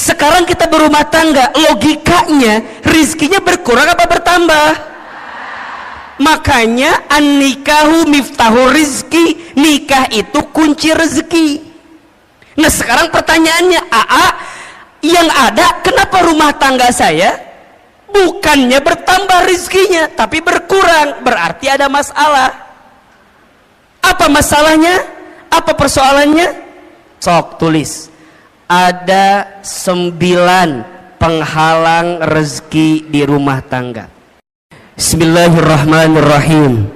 Sekarang kita berumah tangga, logikanya rizkinya berkurang apa bertambah? Makanya an-nikahu miftahu rizki, nikah itu kunci rezeki. Nah sekarang pertanyaannya, yang ada kenapa rumah tangga saya bukannya bertambah rizkinya tapi berkurang? Berarti ada masalah. Apa masalahnya? Apa persoalannya? Sok tulis. Ada 9 penghalang rezeki di rumah tangga. Bismillahirrahmanirrahim.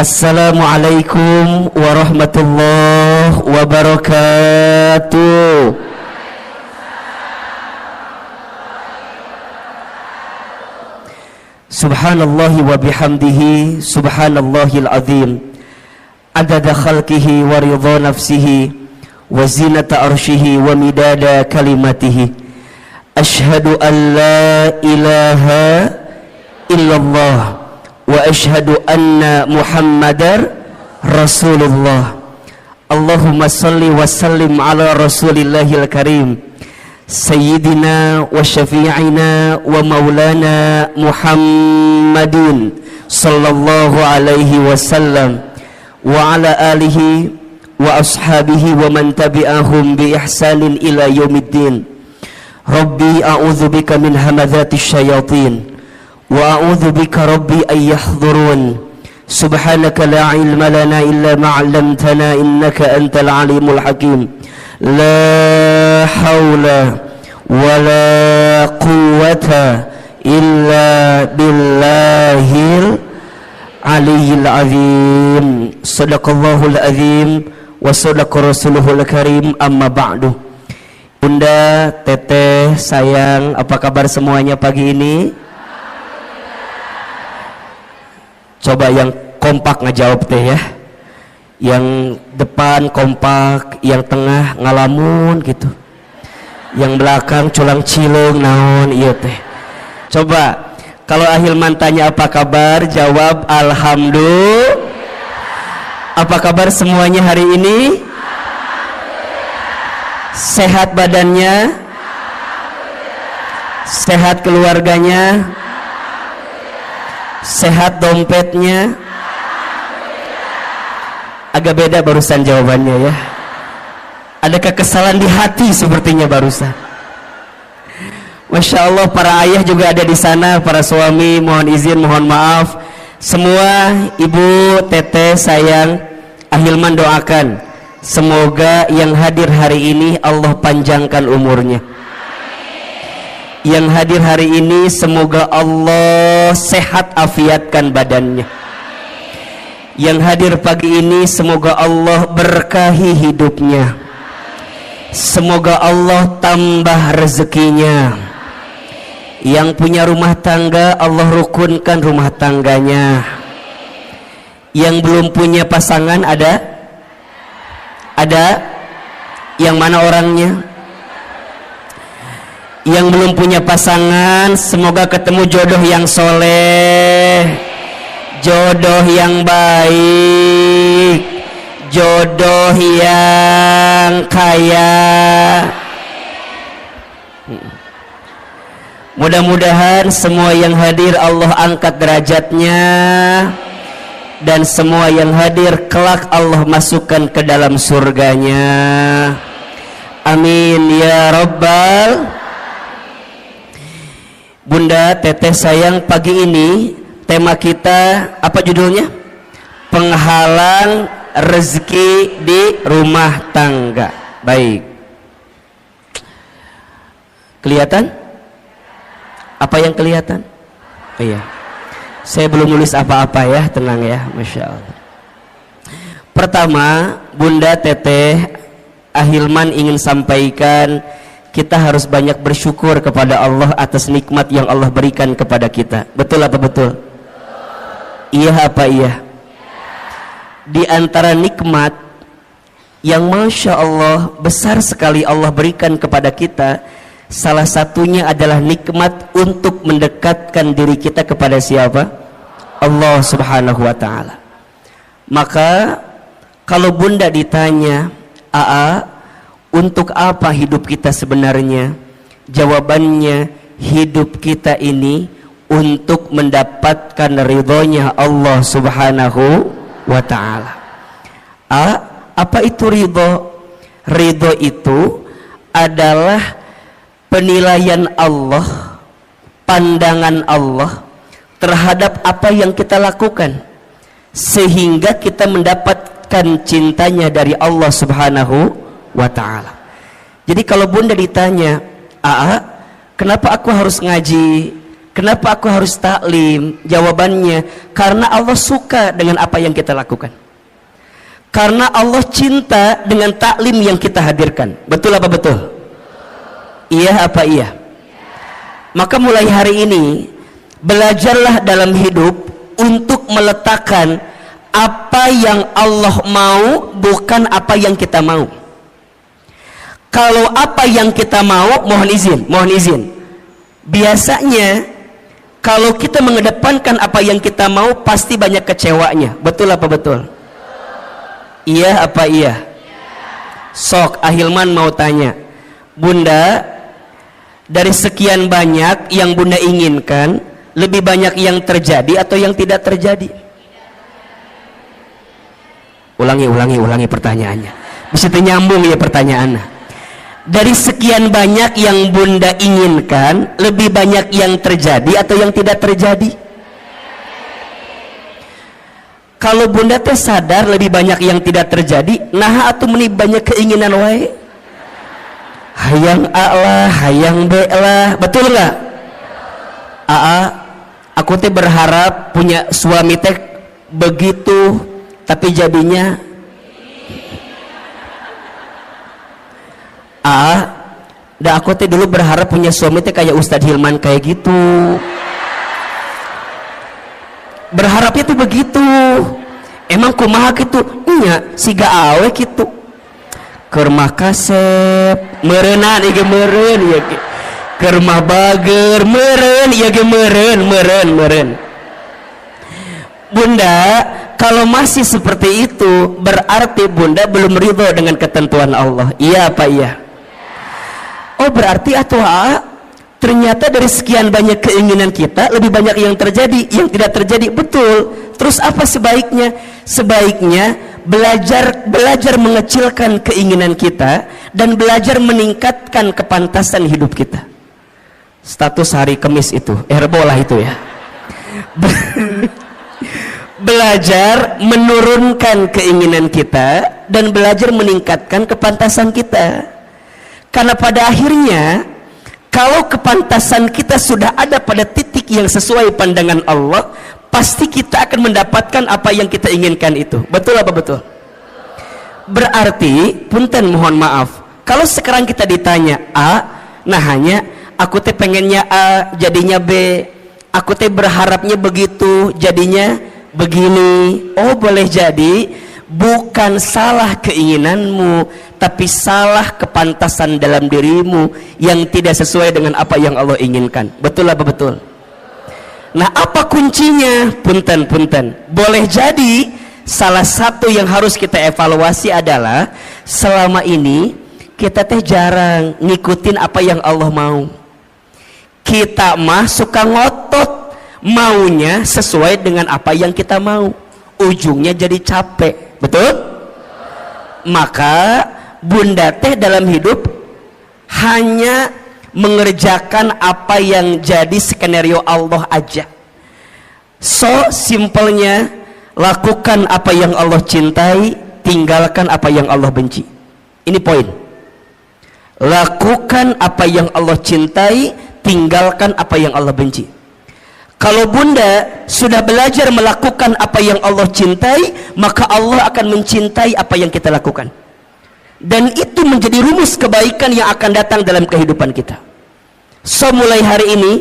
Assalamualaikum warahmatullahi wabarakatuh. Subhanallahi wa bihamdihi, subhanallahil azim. Adada khalqihi wa ridha nafsihi wa zinata arshihi wa midada kalimatihi. Ashhadu an la ilaha illallah wa ashhadu anna Muhammadar Rasulullah. Allahumma salli wa sallim ala Rasulillahil karim Sayyidina wa syafi'ina wa maulana Muhammadin sallallahu alaihi wasallam wa ala alihi wa ashabihi wa man tabi'ahum bi ihsanin ila yaumiddin. Rabbi a'udzu bika min hamadzatis syayatin wa a'udzu bika rabbi ay yahdurun. Subhanaka la ilma lana illa ma 'allamtana innaka antal alimul hakim. La haula wa la quwwata illa billahil aliyyil azim. Sadaqallahul azim wa sadaqa rasuluhul karim. Amma ba'du. Bunda, teteh, sayang, apa kabar semuanya pagi ini? Coba yang kompak ngejawab teh ya. Yang depan kompak, yang tengah ngalamun gitu, yang belakang culang cilung naon iya teh. Coba kalau Ahilman tanya apa kabar, jawab alhamdulillah. Apa kabar semuanya hari ini? Sehat badannya? Sehat keluarganya? Sehat dompetnya? Agak beda barusan jawabannya ya. Ada kekesalan di hati sepertinya barusan. Masya Allah, para ayah juga ada di sana, para suami mohon izin, mohon maaf. Semua ibu, teteh, sayang, Ahilman doakan semoga yang hadir hari ini Allah panjangkan umurnya. Yang hadir hari ini semoga Allah sehat afiatkan badannya. Yang hadir pagi ini semoga Allah berkahi hidupnya. Semoga Allah tambah rezekinya. Yang punya rumah tangga Allah rukunkan rumah tangganya. Yang belum punya pasangan ada? Ada? Yang mana orangnya? Yang belum punya pasangan semoga ketemu jodoh yang soleh, jodoh yang baik, jodoh yang kaya. Mudah-mudahan semua yang hadir Allah angkat derajatnya, dan semua yang hadir kelak Allah masukkan ke dalam surganya. Amin ya rabbal. Bunda, teteh, sayang, pagi ini tema kita apa judulnya? Penghalang rezeki di rumah tangga. Baik. Kelihatan? Apa yang kelihatan? Oh iya. Saya belum nulis apa-apa ya, tenang ya, Masya Allah. Pertama, Bunda, teteh, Ahilman ingin sampaikan kita harus banyak bersyukur kepada Allah atas nikmat yang Allah berikan kepada kita. Betul apa betul? Iya apa iya? Di antara nikmat yang Masya Allah besar sekali Allah berikan kepada kita, salah satunya adalah nikmat untuk mendekatkan diri kita kepada siapa? Allah Subhanahu wa ta'ala. Maka kalau Bunda ditanya, untuk apa hidup kita sebenarnya? Jawabannya, hidup kita ini untuk mendapatkan ridhonya Allah Subhanahu wa ta'ala. Apa itu ridho? Ridho itu adalah penilaian Allah, pandangan Allah terhadap apa yang kita lakukan, sehingga kita mendapatkan cintanya dari Allah Subhanahu wa ta'ala. Jadi kalau bunda ditanya, kenapa aku harus ngaji, kenapa aku harus taklim? Jawabannya, karena Allah suka dengan apa yang kita lakukan, karena Allah cinta dengan taklim yang kita hadirkan. Betul apa betul? Iya apa iya? Maka mulai hari ini belajarlah dalam hidup untuk meletakkan apa yang Allah mau, bukan apa yang kita mau. Kalau apa yang kita mau, mohon izin, biasanya kalau kita mengedepankan apa yang kita mau, pasti banyak kecewanya. Betul apa betul? Iya apa iya? Sok Ahilman mau tanya, bunda, dari sekian banyak yang bunda inginkan, lebih banyak yang terjadi atau yang tidak terjadi? Ulangi pertanyaannya, bisa nyambung ya pertanyaannya. Dari sekian banyak yang bunda inginkan, lebih banyak yang terjadi atau yang tidak terjadi? Kalau bunda teh sadar lebih banyak yang tidak terjadi, nah atau meni banyak keinginan wae, hayang A lah, hayang B lah, betul nggak? Aku teh berharap punya suami teh begitu, tapi jadinya aku teh dulu berharap punya suami teh kayak Ustadz Hilman kayak gitu. Berharapnya tuh begitu. Emang kumaha gitu? Nya siga awe gitu. Keur mah kasep, meureunna ieu meureun ieu ge. Keur mah bager, meureun ieu ge meureun. Bunda, kalau masih seperti itu berarti bunda belum ridho dengan ketentuan Allah. Iya apa iya? Oh berarti ternyata dari sekian banyak keinginan kita, lebih banyak yang terjadi, yang tidak terjadi. Betul. Terus apa sebaiknya? Sebaiknya belajar mengecilkan keinginan kita dan belajar meningkatkan kepantasan hidup kita. Status hari Kamis itu, Herbolah itu ya. Belajar menurunkan keinginan kita dan belajar meningkatkan kepantasan kita. Karena pada akhirnya, kalau kepantasan kita sudah ada pada titik yang sesuai pandangan Allah, pasti kita akan mendapatkan apa yang kita inginkan itu. Betul apa betul? Berarti, punten mohon maaf, kalau sekarang kita ditanya nah hanya aku teh pengennya A, jadinya B, aku teh berharapnya begitu, jadinya begini. Oh boleh jadi, bukan salah keinginanmu, tapi salah kepantasan dalam dirimu yang tidak sesuai dengan apa yang Allah inginkan. Betul apa betul? Nah apa kuncinya? Punten. Boleh jadi salah satu yang harus kita evaluasi adalah selama ini kita teh jarang ngikutin apa yang Allah mau. Kita mah suka ngotot maunya sesuai dengan apa yang kita mau, ujungnya jadi capek. Betul? Maka bunda teh dalam hidup hanya mengerjakan apa yang jadi skenario Allah aja. So simpelnya, lakukan apa yang Allah cintai, tinggalkan apa yang Allah benci. Ini poin. Lakukan apa yang Allah cintai, tinggalkan apa yang Allah benci. Kalau bunda sudah belajar melakukan apa yang Allah cintai, maka Allah akan mencintai apa yang kita lakukan. Dan itu menjadi rumus kebaikan yang akan datang dalam kehidupan kita. So mulai hari ini,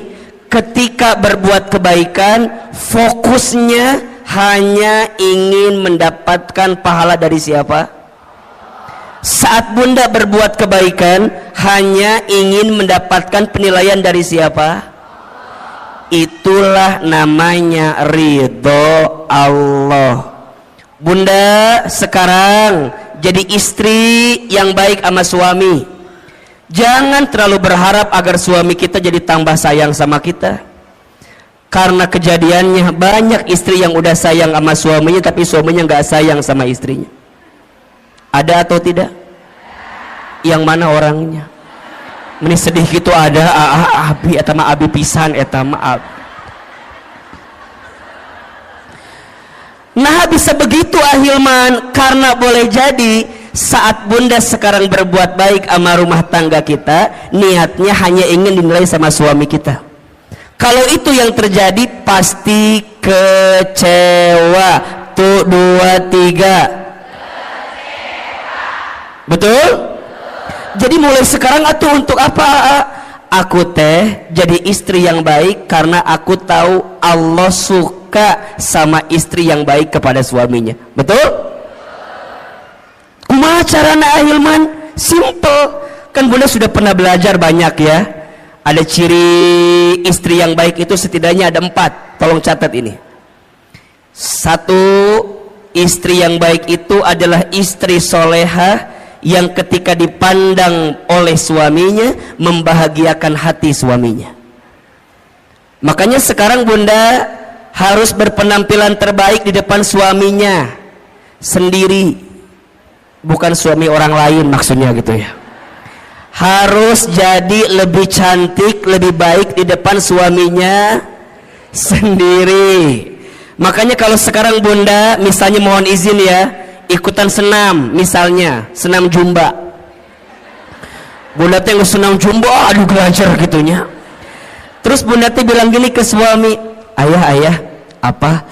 ketika berbuat kebaikan, fokusnya hanya ingin mendapatkan pahala dari siapa? Saat bunda berbuat kebaikan, hanya ingin mendapatkan penilaian dari siapa? Itulah namanya ridho Allah. Bunda sekarang jadi istri yang baik sama suami, Jangan terlalu berharap agar suami kita jadi tambah sayang sama kita, karena kejadiannya banyak istri yang udah sayang sama suaminya tapi suaminya nggak sayang sama istrinya. Ada atau tidak? Yang mana orangnya? Meni sedih gitu ada. Abi etama abi pisan etama abi. Nah bisa begitu Ahilman, karena boleh jadi saat bunda sekarang berbuat baik sama rumah tangga kita, niatnya hanya ingin dinilai sama suami kita. Kalau itu yang terjadi, pasti kecewa. Tuh 2, 3. Betul? Jadi mulai sekarang atuh untuk apa? Aku teh jadi istri yang baik karena aku tahu Allah suka sama istri yang baik kepada suaminya. Betul? Kumaha carana Ahilman? Simple. Kan bunda sudah pernah belajar banyak ya. Ada ciri istri yang baik itu setidaknya ada 4. Tolong catat ini. 1, istri yang baik itu adalah istri solehah yang ketika dipandang oleh suaminya membahagiakan hati suaminya. Makanya sekarang bunda harus berpenampilan terbaik di depan suaminya sendiri, bukan suami orang lain maksudnya gitu ya. Harus jadi lebih cantik, lebih baik di depan suaminya sendiri. Makanya kalau sekarang bunda misalnya mohon izin ya, ikutan senam, misalnya senam jumba, bunda teh senam jumba, aduh belajar gitunya. Terus bunda teh bilang gini ke suami, ayah apa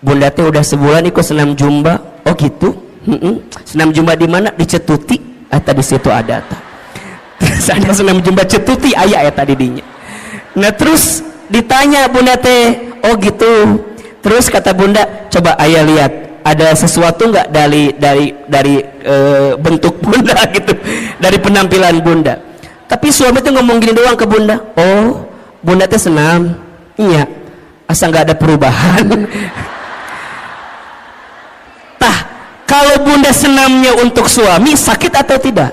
bunda teh udah sebulan ikut senam jumba. Oh gitu. Senam jumba di mana? Di Cetuti. Tadi situ ada. Terus ada senam jumba Cetuti, ayah tadi dinya. Nah terus ditanya bunda teh, oh gitu. Terus kata bunda, coba ayah lihat ada sesuatu nggak dari bentuk bunda gitu, dari penampilan bunda. Tapi suami tuh ngomong gini doang ke bunda, oh bunda teh senam, iya, asal nggak ada perubahan. Tah, kalau bunda senamnya untuk suami sakit atau tidak?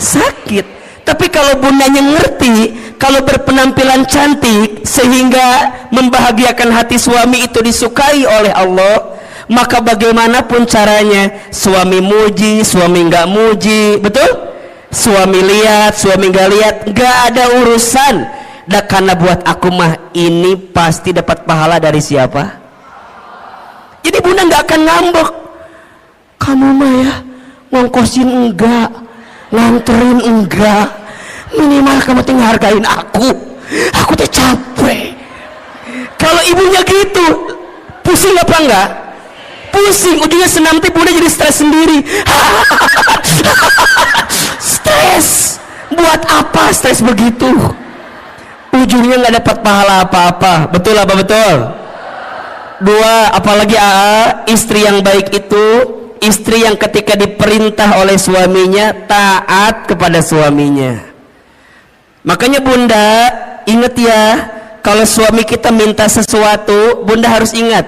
Sakit. Tapi kalau bundanya ngerti, kalau berpenampilan cantik sehingga membahagiakan hati suami itu disukai oleh Allah, maka bagaimanapun caranya, suami muji, suami nggak muji, betul? Suami lihat, suami nggak lihat, nggak ada urusan. Dan karena buat aku mah ini pasti dapat pahala dari siapa? Jadi bunda nggak akan ngambek. Kamu mah ya ngongkosin enggak, nganterin enggak, minimal kamu tinggal hargain aku teh capek. Kalau ibunya gitu, pusing apa enggak? Pusing, ujungnya senam teh bunda jadi stres sendiri. Stres, buat apa stres begitu? Ujungnya nggak dapat pahala apa-apa. Betul apa betul? 2, apalagi istri yang baik itu istri yang ketika diperintah oleh suaminya taat kepada suaminya. Makanya bunda ingat ya, kalau suami kita minta sesuatu, bunda harus ingat,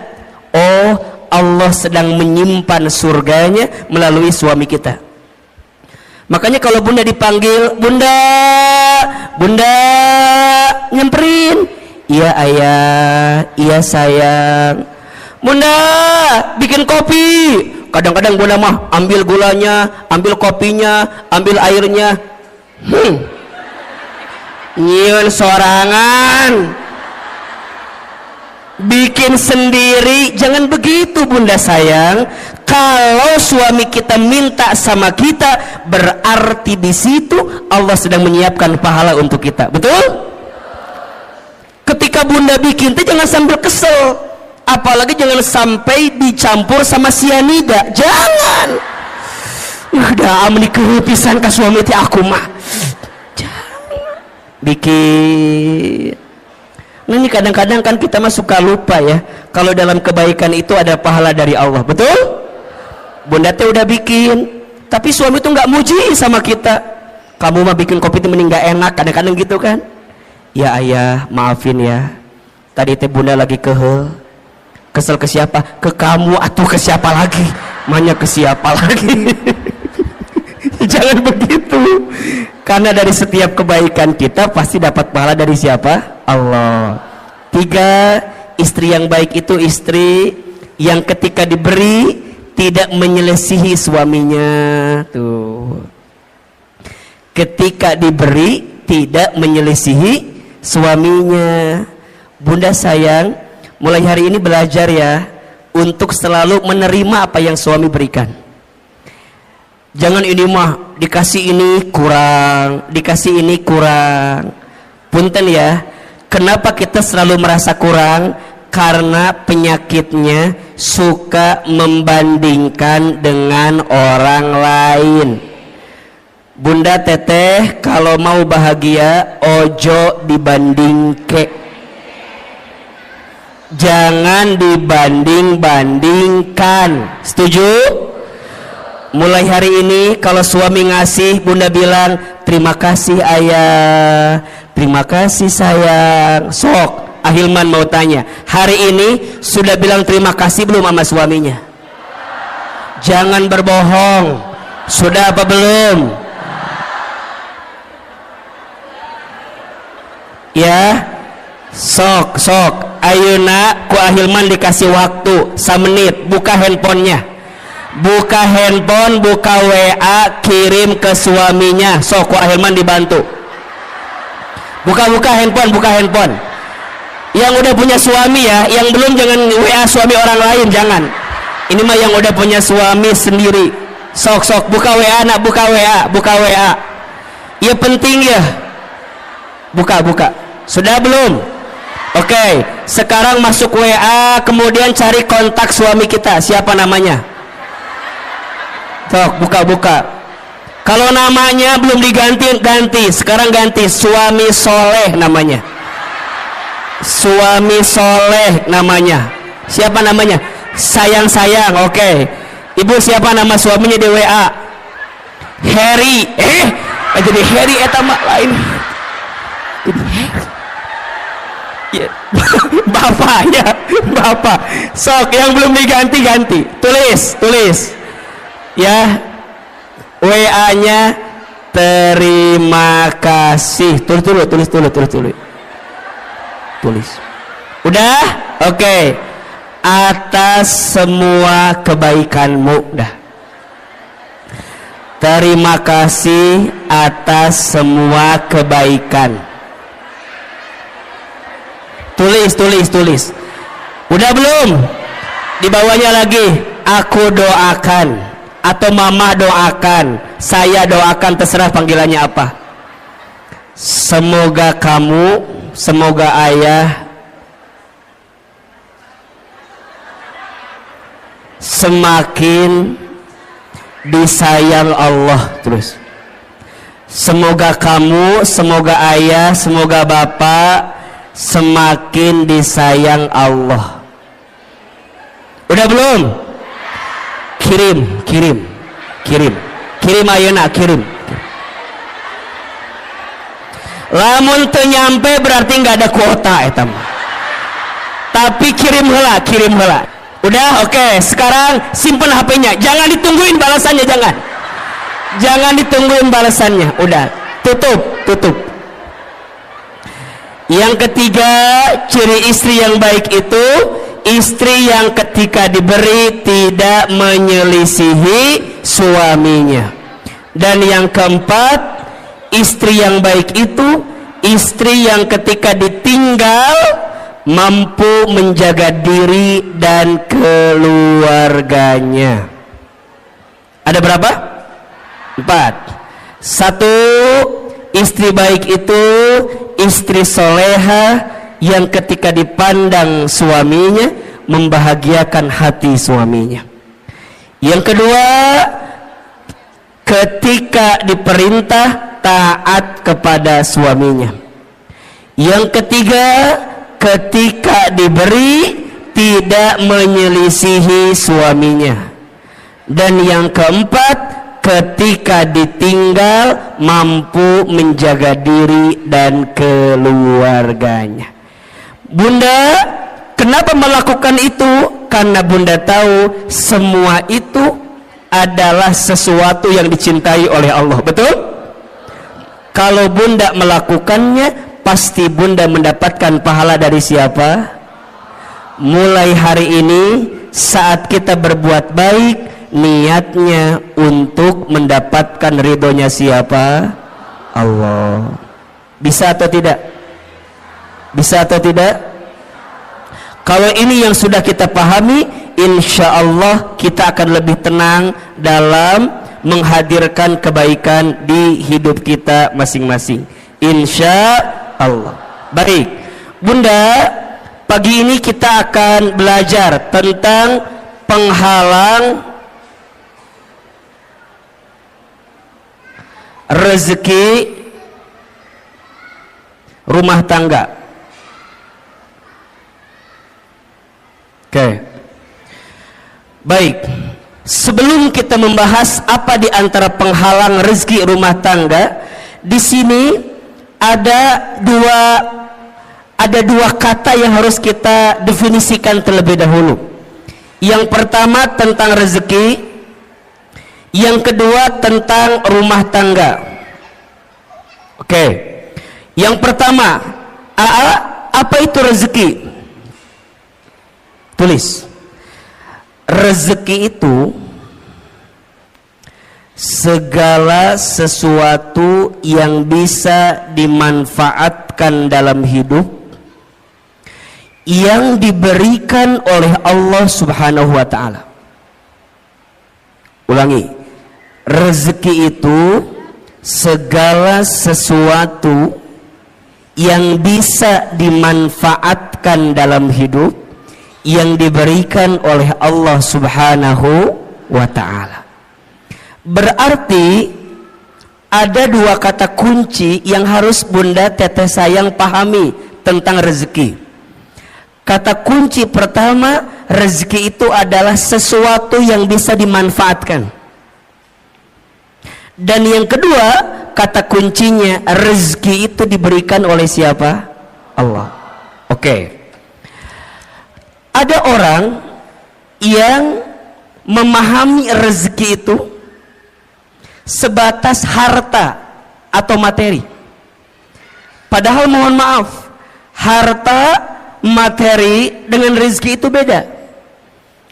oh Allah sedang menyimpan surganya melalui suami kita. Makanya kalau bunda dipanggil, bunda nyamperin, iya ayah, iya sayang, bunda bikin kopi. Kadang-kadang bunda mah ambil gulanya, ambil kopinya, ambil airnya, nyiun sorangan, bikin sendiri. Jangan begitu bunda sayang. Kalau suami kita minta sama kita, berarti di situ Allah sedang menyiapkan pahala untuk kita. Betul? Ketika bunda bikin itu jangan sambil kesel, apalagi jangan sampai dicampur sama sianida. Jangan. Udah amni kepisan ka suami teh aku mah. Jangan. Bikin. Nah ini kadang-kadang kan kita mah suka lupa ya, kalau dalam kebaikan itu ada pahala dari Allah. Betul? Bunda teh udah bikin, tapi suami tuh nggak muji sama kita. Kamu mah bikin kopi itu mending nggak enak, kadang-kadang gitu kan? Ya ayah, maafin ya. Tadi teh bunda lagi kesel ke siapa? Ke kamu atau ke siapa lagi? Manya ke siapa lagi? Jangan begitu. Karena dari setiap kebaikan kita pasti dapat pahala dari siapa? Allah. 3, istri yang baik itu istri yang ketika diberi tidak menyelisihi suaminya. Tuh. Ketika diberi tidak menyelisihi suaminya. Bunda sayang, mulai hari ini belajar ya untuk selalu menerima apa yang suami berikan. Jangan ini mah dikasih ini kurang, dikasih ini kurang. Punten ya, kenapa kita selalu merasa kurang? Karena penyakitnya suka membandingkan dengan orang lain. Bunda teteh kalau mau bahagia ojo dibandingke. Jangan dibanding-bandingkan. Setuju? Mulai hari ini kalau suami ngasih, bunda bilang terima kasih ayah, terima kasih sayang. Sok Ahilman mau tanya, hari ini sudah bilang terima kasih belum sama suaminya? Jangan berbohong. Sudah apa belum? Ya, sok ayeuna ku Ahilman dikasih waktu 1 menit, buka handphonenya, buka handphone, buka WA, kirim ke suaminya. Sok ku Ahilman dibantu. Buka handphone, buka handphone. Yang udah punya suami ya, yang belum jangan WA suami orang lain, jangan. Ini mah yang udah punya suami sendiri. Sok buka WA nak, buka WA. Ya penting ya. Buka. Sudah belum? Oke, sekarang masuk WA, kemudian cari kontak suami kita. Siapa namanya? Sok, buka. Kalau namanya belum ganti. Sekarang ganti, suami soleh namanya. Suami soleh namanya. Siapa namanya? Sayang. Oke. Ibu siapa nama suaminya di WA? Harry. Jadi Harry eta mah lain. Ya. Bapak. Sok yang belum diganti. Tulis. Ya. WA-nya terima kasih. Tulis. Udah? Oke. Atas semua kebaikanmu. Dah. Terima kasih atas semua kebaikan. Tulis. Udah belum? Di bawahnya lagi, aku doakan atau mama doakan, saya doakan, terserah panggilannya apa. Semoga kamu, semoga ayah semakin disayang Allah. Terus semoga kamu, semoga ayah, semoga bapak semakin disayang Allah. Udah belum? Kirim ayeuna, kirim. Lamun teu nyampe berarti nggak ada kuota eta mah. Tapi kirim heula. Udah, oke. Sekarang simpen HP-nya. Jangan ditungguin balasannya, jangan ditungguin balasannya. Udah, tutup. Yang ketiga, ciri istri yang baik itu istri yang ketika diberi tidak menyelisihi suaminya. Dan yang keempat, istri yang baik itu istri yang ketika ditinggal mampu menjaga diri dan keluarganya. Ada berapa? 4. 1, istri baik itu istri soleha yang ketika dipandang suaminya membahagiakan hati suaminya. Yang kedua, ketika diperintah taat kepada suaminya. Yang ketiga, ketika diberi tidak menyelisihi suaminya. Dan yang keempat, ketika ditinggal mampu menjaga diri dan keluarganya. Bunda kenapa melakukan itu? Karena bunda tahu semua itu adalah sesuatu yang dicintai oleh Allah. Betul? Kalau bunda melakukannya, pasti bunda mendapatkan pahala dari siapa? Mulai hari ini, saat kita berbuat baik, niatnya untuk mendapatkan ridhonya siapa? Allah. Bisa atau tidak? Bisa atau tidak? Kalau ini yang sudah kita pahami, insya Allah kita akan lebih tenang dalam menghadirkan kebaikan di hidup kita masing-masing, insya Allah. Baik bunda, pagi ini kita akan belajar tentang penghalang rezeki rumah tangga. Oke. Baik. Sebelum kita membahas apa di antara penghalang rezeki rumah tangga, di sini ada dua kata yang harus kita definisikan terlebih dahulu. Yang pertama tentang rezeki, yang kedua tentang rumah tangga. Oke. Yang pertama, apa itu rezeki? Tulis. Rezeki itu segala sesuatu yang bisa dimanfaatkan dalam hidup, yang diberikan oleh Allah Subhanahu wa ta'ala. Ulangi, rezeki itu segala sesuatu yang bisa dimanfaatkan dalam hidup, yang diberikan oleh Allah Subhanahu wa ta'ala. Berarti ada dua kata kunci yang harus bunda teteh sayang pahami tentang rezeki. Kata kunci pertama, rezeki itu adalah sesuatu yang bisa dimanfaatkan. Dan yang kedua, kata kuncinya, rezeki itu diberikan oleh siapa? Allah. Oke. Ada orang yang memahami rezeki itu sebatas harta atau materi. Padahal mohon maaf, harta, materi dengan rezeki itu beda.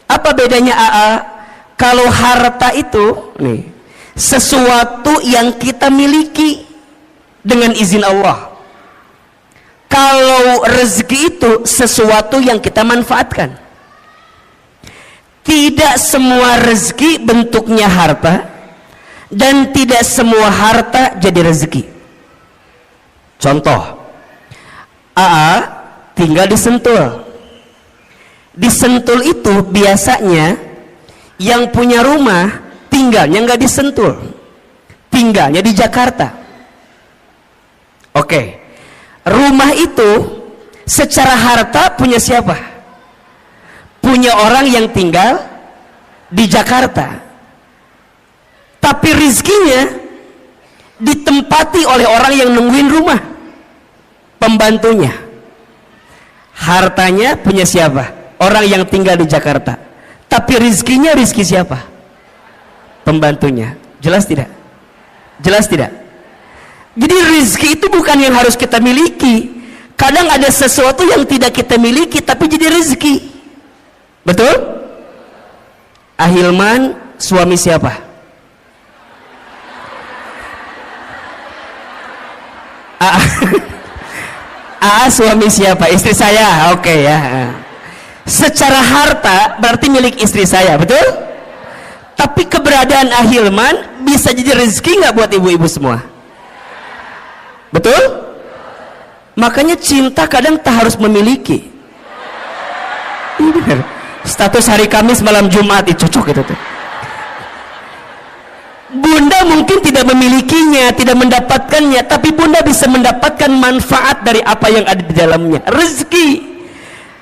Apa bedanya AA? Kalau harta itu nih, sesuatu yang kita miliki dengan izin Allah. Kalau rezeki itu sesuatu yang kita manfaatkan. Tidak semua rezeki bentuknya harta, dan tidak semua harta jadi rezeki. Contoh, AA tinggal di Sentul. Di Sentul itu biasanya yang punya rumah tinggalnya nggak di Sentul, tinggalnya di Jakarta. Oke. Rumah itu secara harta punya siapa? Punya orang yang tinggal di Jakarta. Tapi rizkinya ditempati oleh orang yang nungguin rumah, pembantunya. Hartanya punya siapa? Orang yang tinggal di Jakarta. Tapi rizkinya rizki siapa? Pembantunya. Jelas tidak? Jelas tidak? Jadi rezeki itu bukan yang harus kita miliki. Kadang ada sesuatu yang tidak kita miliki tapi jadi rezeki. Betul? Ahilman suami siapa? Suami siapa? Istri saya. Oke ya. Secara harta berarti milik istri saya, betul? Tapi keberadaan Ahilman bisa jadi rezeki nggak buat ibu-ibu semua? Betul? Makanya cinta kadang tak harus memiliki. Ini benar. Status hari Kamis malam Jumat itu cocok itu tuh. Bunda mungkin tidak memilikinya, tidak mendapatkannya, tapi bunda bisa mendapatkan manfaat dari apa yang ada di dalamnya. Rezeki.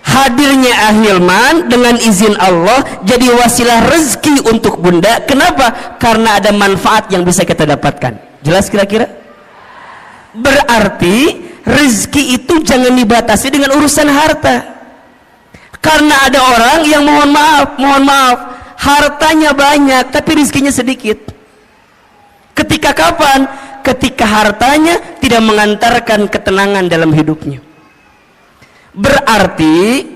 Hadirnya Ahilman dengan izin Allah jadi wasilah rezeki untuk bunda. Kenapa? Karena ada manfaat yang bisa kita dapatkan. Jelas kira-kira? Berarti rezeki itu jangan dibatasi dengan urusan harta. Karena ada orang yang mohon maaf, hartanya banyak tapi rezekinya sedikit. Ketika kapan? ketika hartanya tidak mengantarkan ketenangan dalam hidupnya. Berarti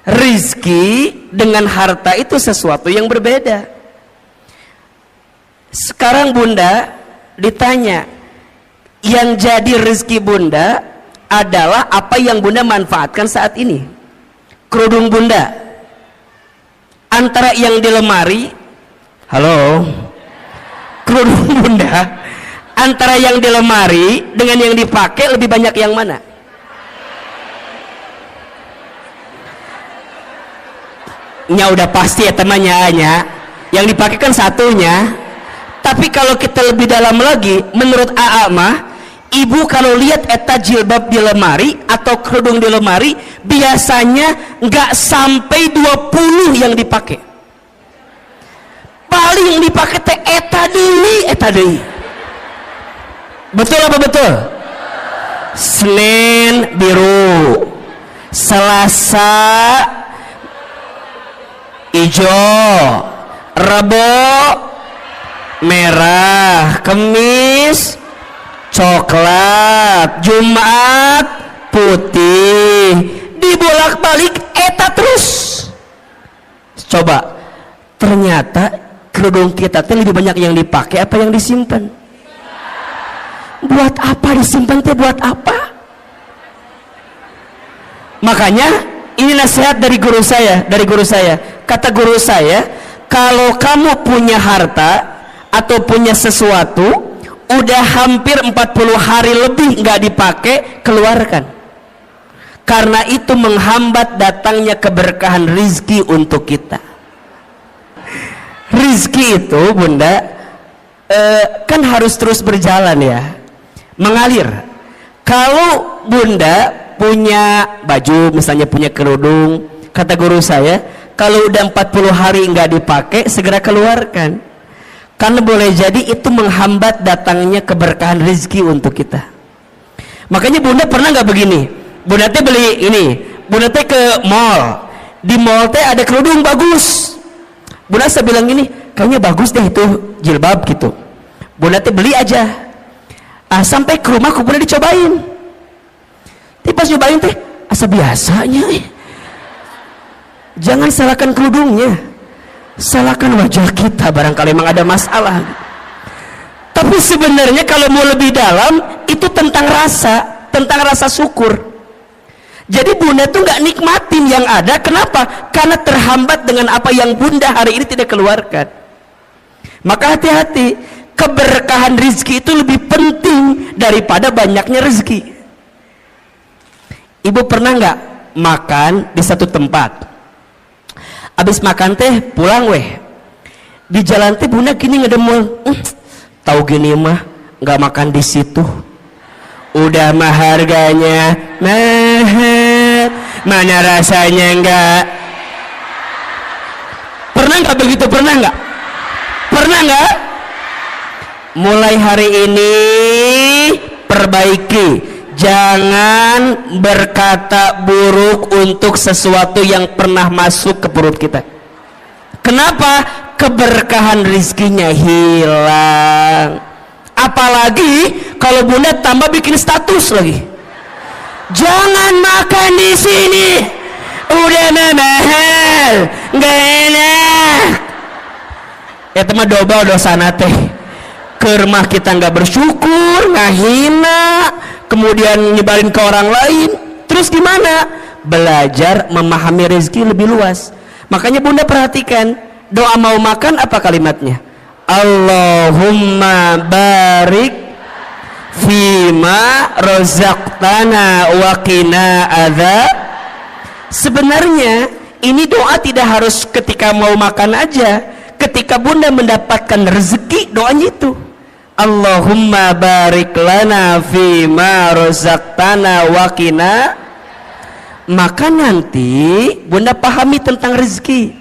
rizki dengan harta itu sesuatu yang berbeda. Sekarang bunda ditanya, yang jadi rizki bunda adalah apa yang bunda manfaatkan saat ini. Kerudung bunda, antara yang di lemari, halo, kerudung bunda antara yang di lemari dengan yang dipakai lebih banyak yang mana? Nya udah pasti ya temannya, yang dipakai kan satunya. Tapi kalau kita lebih dalam lagi, menurut AA mah, ibu kalau lihat eta jilbab di lemari atau kerudung di lemari, biasanya nggak sampai 20 yang dipakai. Paling yang dipakai teh eta deui. Betul apa betul? Senin biru, Selasa hijau, Rebo merah, Kamis coklat, Jumat putih, dibolak-balik eta terus. Coba, ternyata kerudung kita tuh lebih banyak yang dipakai apa yang disimpan? Buat apa disimpan teh? Buat apa? Makanya ini nasihat dari guru saya. Kata guru saya, kalau kamu punya harta atau punya sesuatu udah hampir 40 hari lebih nggak dipakai, keluarkan. Karena itu menghambat datangnya keberkahan rizki untuk kita. Rizki itu bunda kan harus terus berjalan ya, mengalir. Kalau bunda punya baju, misalnya punya kerudung, kata guru saya, kalau udah 40 hari nggak dipakai, segera keluarkan. Karena boleh jadi itu menghambat datangnya keberkahan rezeki untuk kita. Makanya bunda pernah nggak begini, bunda teh beli ini, bunda teh ke mall, di mall teh ada kerudung bagus, bunda saya bilang gini, kayaknya bagus deh itu jilbab gitu, bunda teh beli aja. Sampai ke rumah bunda dicobain, tapi pas nyobain teh asa biasanya. Jangan salahkan kerudungnya, salahkan wajah kita, barangkali memang ada masalah. Tapi sebenarnya kalau mau lebih dalam, itu tentang rasa syukur. Jadi bunda tuh nggak nikmatin yang ada. Kenapa? Karena terhambat dengan apa yang bunda hari ini tidak keluarkan. Maka hati-hati, keberkahan rezeki itu lebih penting daripada banyaknya rezeki. Ibu pernah nggak makan di satu tempat, abis makan teh pulang weh, di jalan teh bunda gini ngedemul, tahu gini mah nggak makan di situ, udah mah harganya mahal, mana rasanya enggak. Pernah nggak begitu? Pernah nggak? Mulai hari ini perbaiki, jangan berkata buruk untuk sesuatu yang pernah masuk ke perut kita. Kenapa? Keberkahan rizkinya hilang. Apalagi kalau bunda tambah bikin status lagi, jangan makan di sini, udah mahal, nggak enak. Teman dobel dosana teh, ke rumah kita nggak bersyukur, ngahina, kemudian nyebarin ke orang lain. Terus gimana? Belajar memahami rezeki lebih luas. Makanya bunda perhatikan, doa mau makan apa kalimatnya? Allahumma barik fima rozaqtana wa qina adzab. Sebenarnya ini doa tidak harus ketika mau makan aja. Ketika bunda mendapatkan rezeki, doanya itu Allahumma barik lana fima rozaqtana wa qina. Maka nanti bunda pahami tentang rezeki.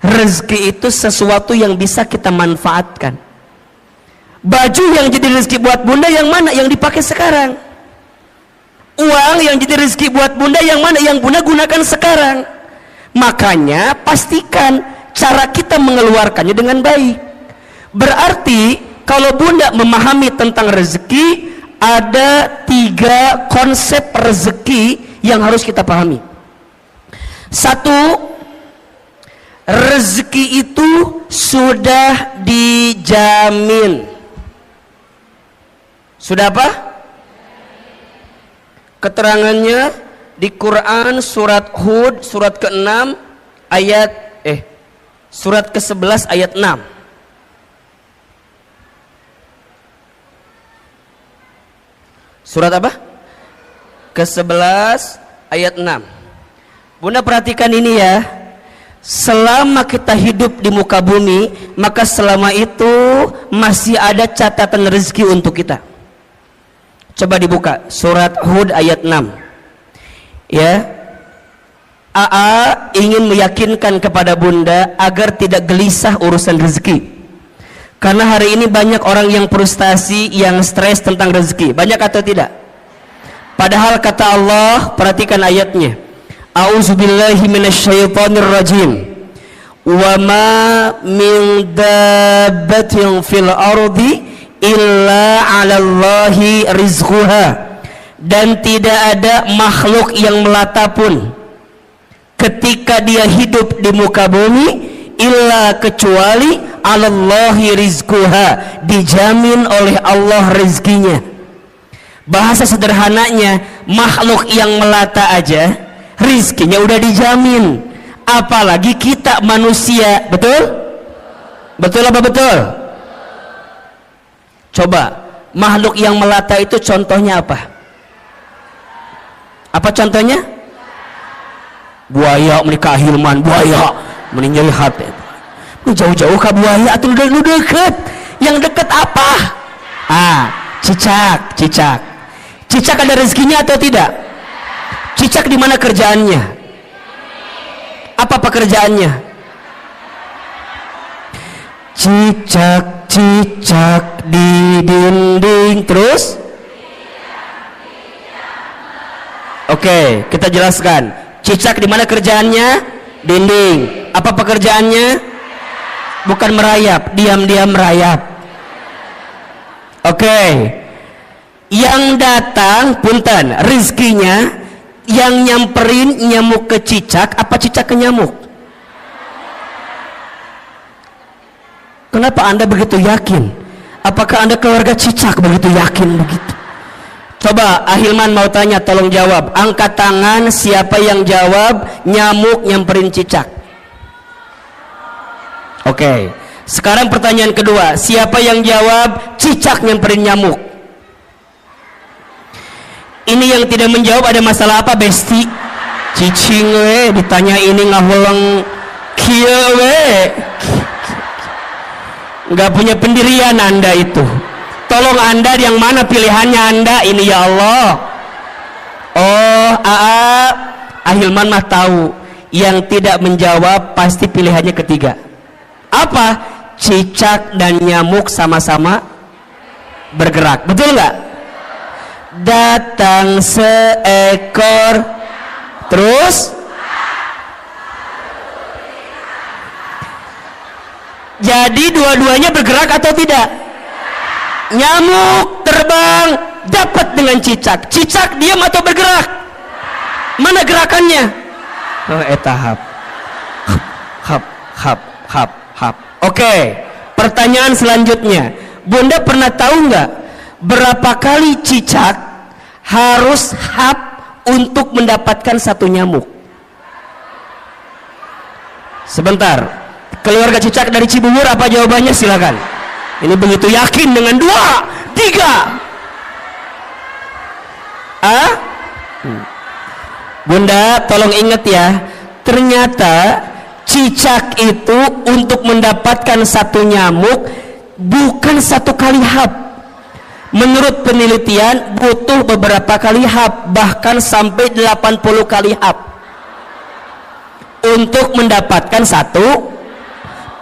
Rezeki itu sesuatu yang bisa kita manfaatkan. Baju yang jadi rezeki buat bunda yang mana? Yang dipakai sekarang. Uang yang jadi rezeki buat bunda yang mana? Yang bunda gunakan sekarang. Makanya pastikan cara kita mengeluarkannya dengan baik. Berarti kalau Bunda memahami tentang rezeki, ada 3 konsep rezeki yang harus kita pahami. Satu, rezeki itu sudah dijamin. Sudah apa? Keterangannya di Quran surat Hud surat ke-6 surat ke-11 ayat 6. Surat apa? Ke-11 ayat 6. Bunda perhatikan ini ya. Selama kita hidup di muka bumi, maka selama itu masih ada catatan rezeki untuk kita. Coba dibuka surat Hud ayat 6. Ya. AA ingin meyakinkan kepada Bunda agar tidak gelisah urusan rezeki. Karena hari ini banyak orang yang frustasi, yang stres tentang rezeki. Banyak atau tidak? Padahal kata Allah, perhatikan ayatnya. A'udzubillahi minasyaitonirrajim. Wa ma min dabbatin fil ardi illa 'alallahi rizquha. Dan tidak ada makhluk yang melata pun ketika dia hidup di muka bumi illa kecuali 'alallahi rizquha, dijamin oleh Allah rezekinya. Bahasa sederhananya, makhluk yang melata aja rizkinya udah dijamin, apalagi kita manusia. Betul? Betul apa betul? Coba, makhluk yang melata itu contohnya apa? Apa contohnya? Buaya menikah Hilman, buaya meninggal hati. Jauh-jauh ke buaya atau lu deket? Yang deket apa? Cicak. Cicak ada rezekinya atau tidak? Cicak di mana kerjaannya? Apa pekerjaannya? Cicak di dinding. Terus? Oke, kita jelaskan. Cicak di mana kerjaannya? Dinding. Apa pekerjaannya? Bukan merayap, diam-diam merayap. Oke. Yang datang, punten, rizkinya yang nyamperin nyamuk ke cicak, apa cicak ke nyamuk? Kenapa Anda begitu yakin? Apakah Anda keluarga cicak begitu yakin begitu? Coba Ahilman mau tanya, tolong jawab. Angkat tangan siapa yang jawab nyamuk nyamperin cicak. Oke. Sekarang pertanyaan kedua, siapa yang jawab cicak nyamperin nyamuk? Ini yang tidak menjawab ada masalah apa, Besti? Cicing we ditanya ini ngahulang kieu we. Enggak punya pendirian Anda itu. Tolong Anda yang mana pilihannya Anda ini ya Allah. Oh, Ahilman mah tahu. Yang tidak menjawab pasti pilihannya ketiga. Apa? Cicak dan nyamuk sama-sama bergerak. Betul nggak? Datang seekor, terus jadi dua-duanya bergerak atau tidak? Nyamuk terbang dapat dengan cicak. Cicak diam atau bergerak? Mana gerakannya? Oh, tahap. Hap. Oke. Pertanyaan selanjutnya, Bunda pernah tahu nggak berapa kali cicak harus hap untuk mendapatkan satu nyamuk? Sebentar. Keluarga cicak dari Cibubur apa jawabannya? Silakan. Ini begitu yakin dengan 2, 3. Bunda tolong ingat ya, ternyata cicak itu untuk mendapatkan satu nyamuk bukan satu kali hap. Menurut penelitian butuh beberapa kali hap, bahkan sampai 80 kali hap untuk mendapatkan satu.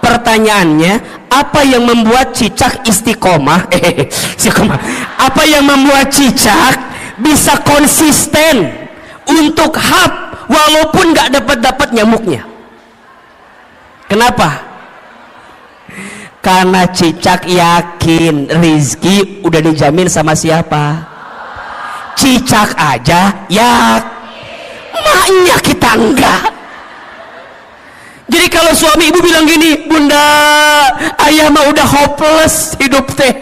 Pertanyaannya, apa yang membuat cicak istiqomah? Apa yang membuat cicak bisa konsisten untuk hap walaupun nggak dapat nyamuknya? Kenapa? Karena Cicak yakin rizki udah dijamin sama siapa? Cicak aja ya, maknya kita enggak. Jadi kalau suami ibu bilang gini, bunda, ayah mah udah hopeless hidup teh,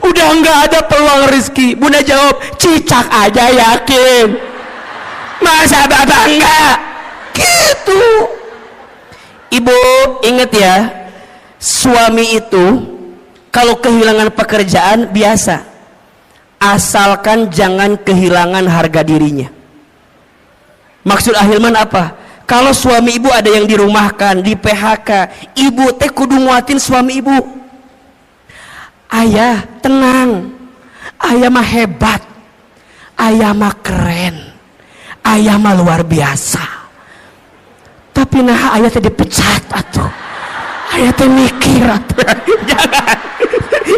udah enggak ada peluang rizki. Bunda jawab, Cicak aja yakin, masa bapak enggak? Gitu. Ibu ingat ya, suami itu kalau kehilangan pekerjaan biasa, asalkan jangan kehilangan harga dirinya. Maksud Ahilman apa? Kalau suami ibu ada yang dirumahkan, di PHK, ibu teh kudu nguatin suami ibu. Ayah tenang, ayah mah hebat, ayah mah keren, ayah mah luar biasa. Tapi nah ayah teh dipecat atuh, ayah teh mikir atuh. Jangan,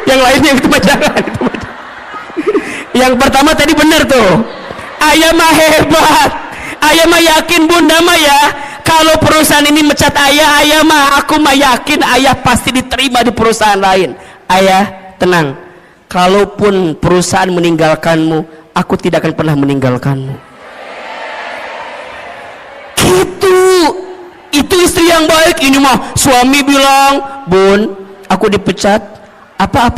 yang lainnya itu mah jangan, itu mah. Yang pertama tadi benar tuh, ayah mah hebat, ayah mah yakin bunda mah ya, kalau perusahaan ini mecat ayah, ayah mah aku mah yakin ayah pasti diterima di perusahaan lain. Ayah tenang, kalaupun perusahaan meninggalkanmu, aku tidak akan pernah meninggalkanmu. Gitu. Itu istri yang baik. Ini mah suami bilang, bun, aku dipecat. Apa.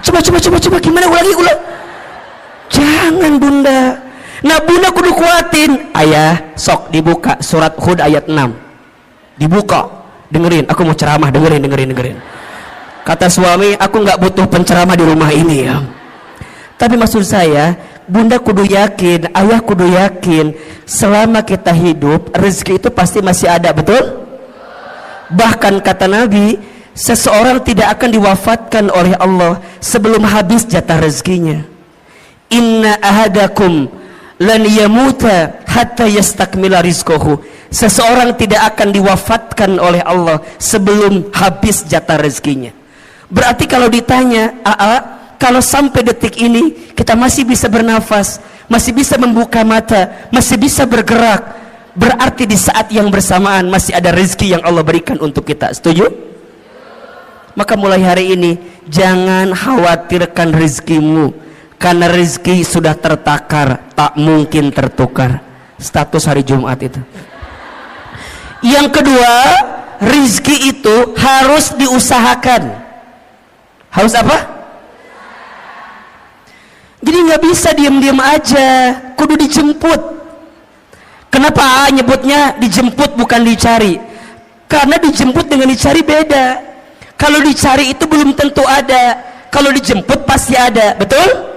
Coba gimana ulangi. Jangan bunda. Nah bunda kudu kuatin. Ayah sok dibuka surat Hud ayat 6. Dibuka, dengerin, aku mau ceramah, dengerin. Kata suami, aku nggak butuh penceramah di rumah ini ya. Tapi maksud saya, bunda kudu yakin, ayah kudu yakin, selama kita hidup rezeki itu pasti masih ada, betul? Bahkan kata Nabi, seseorang tidak akan diwafatkan oleh Allah sebelum habis jatah rezekinya. Inna ahadakum lan yamuta hatta yastakmila rizqahu. Seseorang tidak akan diwafatkan oleh Allah sebelum habis jatah rezekinya. Berarti kalau ditanya, kalau sampai detik ini kita masih bisa bernafas, masih bisa membuka mata, masih bisa bergerak, berarti di saat yang bersamaan masih ada rezeki yang Allah berikan untuk kita. Setuju? Maka mulai hari ini jangan khawatirkan rezekimu, karena rezeki sudah tertakar, tak mungkin tertukar. Status hari Jumat itu. Yang kedua, rezeki itu harus diusahakan. Harus apa? Jadi nggak bisa diam-diam aja, kudu dijemput. Kenapa nyebutnya dijemput bukan dicari? Karena dijemput dengan dicari beda. Kalau dicari itu belum tentu ada, kalau dijemput pasti ada, betul?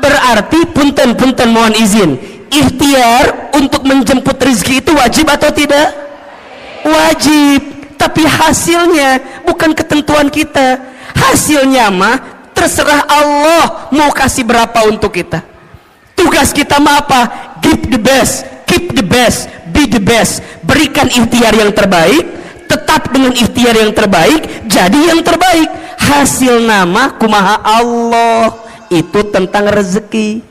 Berarti punten mohon izin, ikhtiar untuk menjemput rezeki itu wajib atau tidak? Wajib. Tapi hasilnya bukan ketentuan kita. Hasilnya mah terserah Allah mau kasih berapa untuk kita. Tugas kita mah apa? Give the best, keep the best, be the best. Berikan ikhtiar yang terbaik, tetap dengan ikhtiar yang terbaik, jadi yang terbaik. Hasil nama kumaha Allah, itu tentang rezeki.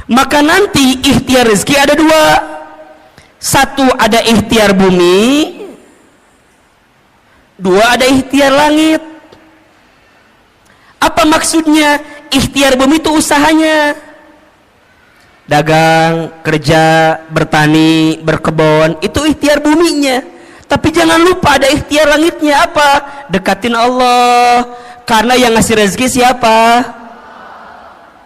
Maka nanti ikhtiar rezeki ada dua. Satu ada ikhtiar bumi, dua ada ikhtiar langit. Apa maksudnya? Ikhtiar bumi itu usahanya, dagang, kerja, bertani, berkebun, itu ikhtiar buminya. Tapi jangan lupa ada ikhtiar langitnya. Apa? Dekatin Allah, karena yang ngasih rezeki siapa?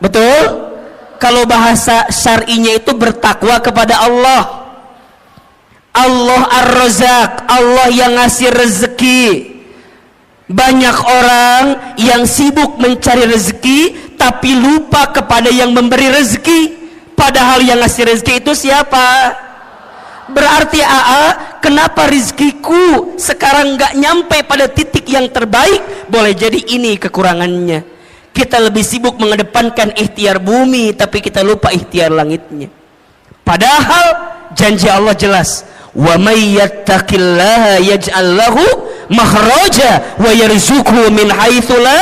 Betul? Kalau bahasa syar'inya itu bertakwa kepada Allah. Allah Ar-Razzaq, Allah yang ngasih rezeki. Banyak orang yang sibuk mencari rezeki tapi lupa kepada yang memberi rezeki, padahal yang ngasih rezeki itu siapa? Berarti kenapa rezekiku sekarang nggak nyampe pada titik yang terbaik? Boleh jadi ini kekurangannya. Kita lebih sibuk mengedepankan ikhtiar bumi tapi kita lupa ikhtiar langitnya. Padahal janji Allah jelas, wa may yattaqillaha yaj'al lahu makhraja wa yarzuqhu min haitsu la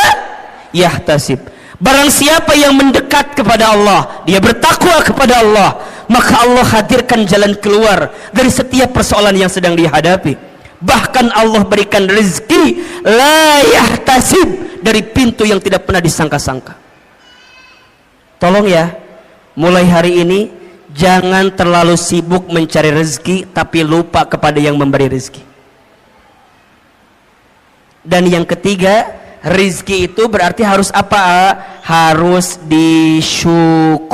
yahtasib. Barang siapa yang mendekat kepada Allah, dia bertakwa kepada Allah, maka Allah hadirkan jalan keluar dari setiap persoalan yang sedang dihadapi. Bahkan Allah berikan rezeki la yahtasib, dari pintu yang tidak pernah disangka-sangka. Tolong ya, mulai hari ini jangan terlalu sibuk mencari rezeki tapi lupa kepada yang memberi rezeki. Dan yang ketiga, rezeki itu berarti harus apa? Harus disyukuri.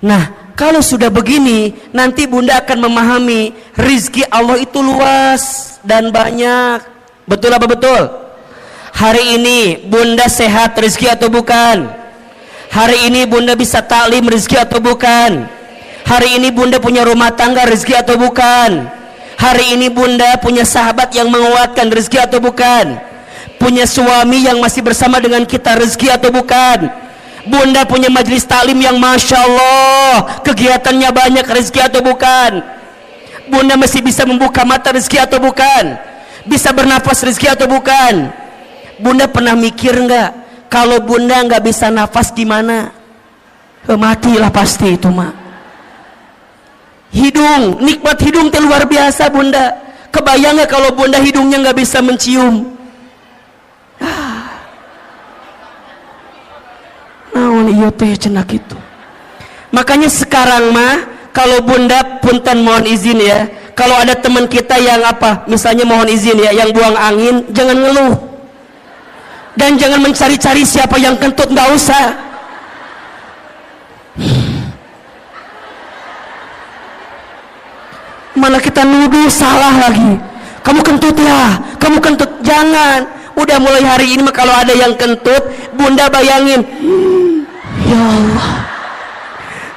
Nah, kalau sudah begini, nanti bunda akan memahami rezeki Allah itu luas dan banyak. Betul apa betul? Hari ini bunda sehat, rezeki atau bukan? Hari ini bunda bisa taklim, rezeki atau bukan? Hari ini bunda punya rumah tangga, rezeki atau bukan? Hari ini bunda punya sahabat yang menguatkan, rezeki atau bukan? Punya suami yang masih bersama dengan kita, rezeki atau bukan? Bunda punya majelis taklim yang Masya Allah kegiatannya banyak, rezeki atau bukan? Bunda masih bisa membuka mata, rezeki atau bukan? Bisa bernafas, rezeki atau bukan? Bunda pernah mikir nggak, kalau bunda nggak bisa nafas gimana? Matilah pasti itu mak. Hidung, nikmat hidung itu luar biasa bunda. Kebayang nggak kalau bunda hidungnya nggak bisa mencium? Naon iya teh cenak itu. Makanya sekarang mah kalau bunda punten mohon izin ya, kalau ada teman kita yang apa, misalnya mohon izin ya, yang buang angin, jangan ngeluh dan jangan mencari-cari siapa yang kentut, nggak usah. Malah kita nuduh salah lagi, kamu kentut ya, kamu kentut. Jangan, udah mulai hari ini mah kalau ada yang kentut, bunda bayangin, ya Allah,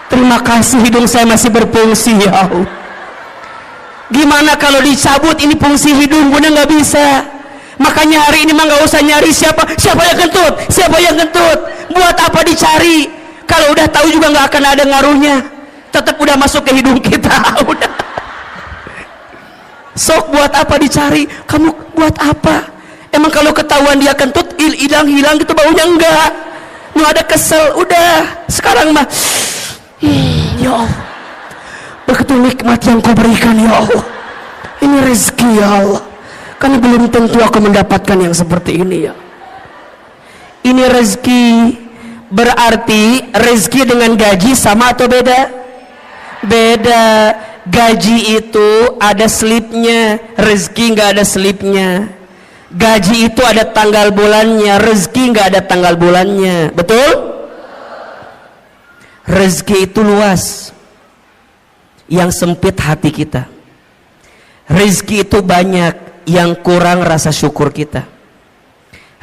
terima kasih hidung saya masih berfungsi ya Allah. Gimana kalau dicabut ini fungsi hidung, bunda nggak bisa. Makanya hari ini mah nggak usah nyari siapa yang kentut, siapa yang kentut. Buat apa dicari? Kalau udah tahu juga nggak akan ada ngaruhnya. Tetap udah masuk ke hidung kita. Udah. Sok buat apa dicari? Kamu buat apa? Emang kalau ketahuan dia kentut hilang gitu baunya? Enggak. Nggak ada kesel. Udah. Sekarang mah ya Allah, begitu nikmat yang kau berikan ya Allah. Ini rezeki ya Allah. Kan belum tentu aku mendapatkan yang seperti ini ya. Ini rezeki. Berarti rezeki dengan gaji sama atau beda? Beda. Gaji itu ada slipnya, rezeki nggak ada slipnya. Gaji itu ada tanggal bulannya, rezeki nggak ada tanggal bulannya. Betul? Rezeki itu luas, yang sempit hati kita. Rezeki itu banyak, yang kurang rasa syukur kita.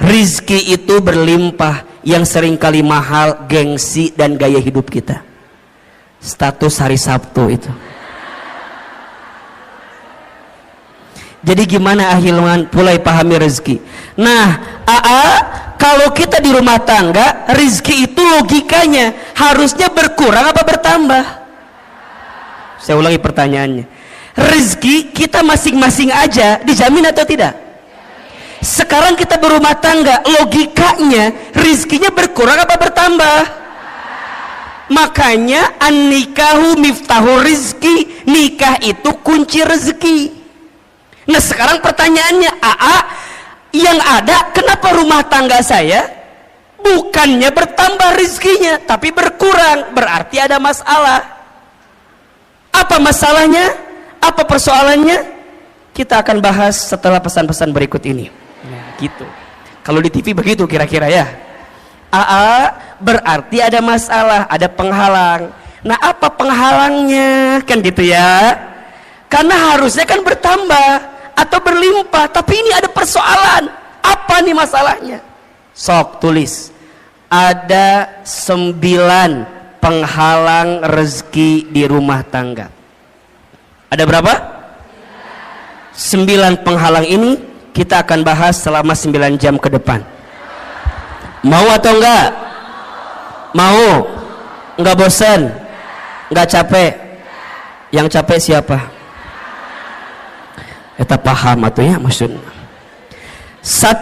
Rezeki itu berlimpah, yang seringkali mahal gengsi dan gaya hidup kita. Status hari Sabtu itu. Jadi gimana ahilman mulai pahami rezeki? Nah, kalau kita di rumah tangga, rezeki itu logikanya harusnya berkurang apa bertambah? Saya ulangi pertanyaannya. Rezeki kita masing-masing aja dijamin atau tidak? Sekarang kita berumah tangga, logikanya rezekinya berkurang apa bertambah? Makanya an-nikahu miftahu rizki, nikah itu kunci rezeki. Nah sekarang pertanyaannya, yang ada kenapa rumah tangga saya bukannya bertambah rezekinya tapi berkurang? Berarti ada masalah. Apa masalahnya? Apa persoalannya? Kita akan bahas setelah pesan-pesan berikut ini. Ya, gitu. Kalau di TV begitu kira-kira ya. Berarti ada masalah, ada penghalang. Nah apa penghalangnya? Kan gitu ya. Karena harusnya kan bertambah atau berlimpah, tapi ini ada persoalan. Apa nih masalahnya? Sok tulis. Ada 9 penghalang rezeki di rumah tangga. Ada berapa? 9 penghalang ini kita akan bahas selama 9 jam ke depan. Mau atau enggak? Mau? Enggak bosan? Enggak capek? Yang capek siapa? Kita paham atau ya maksudnya. 1.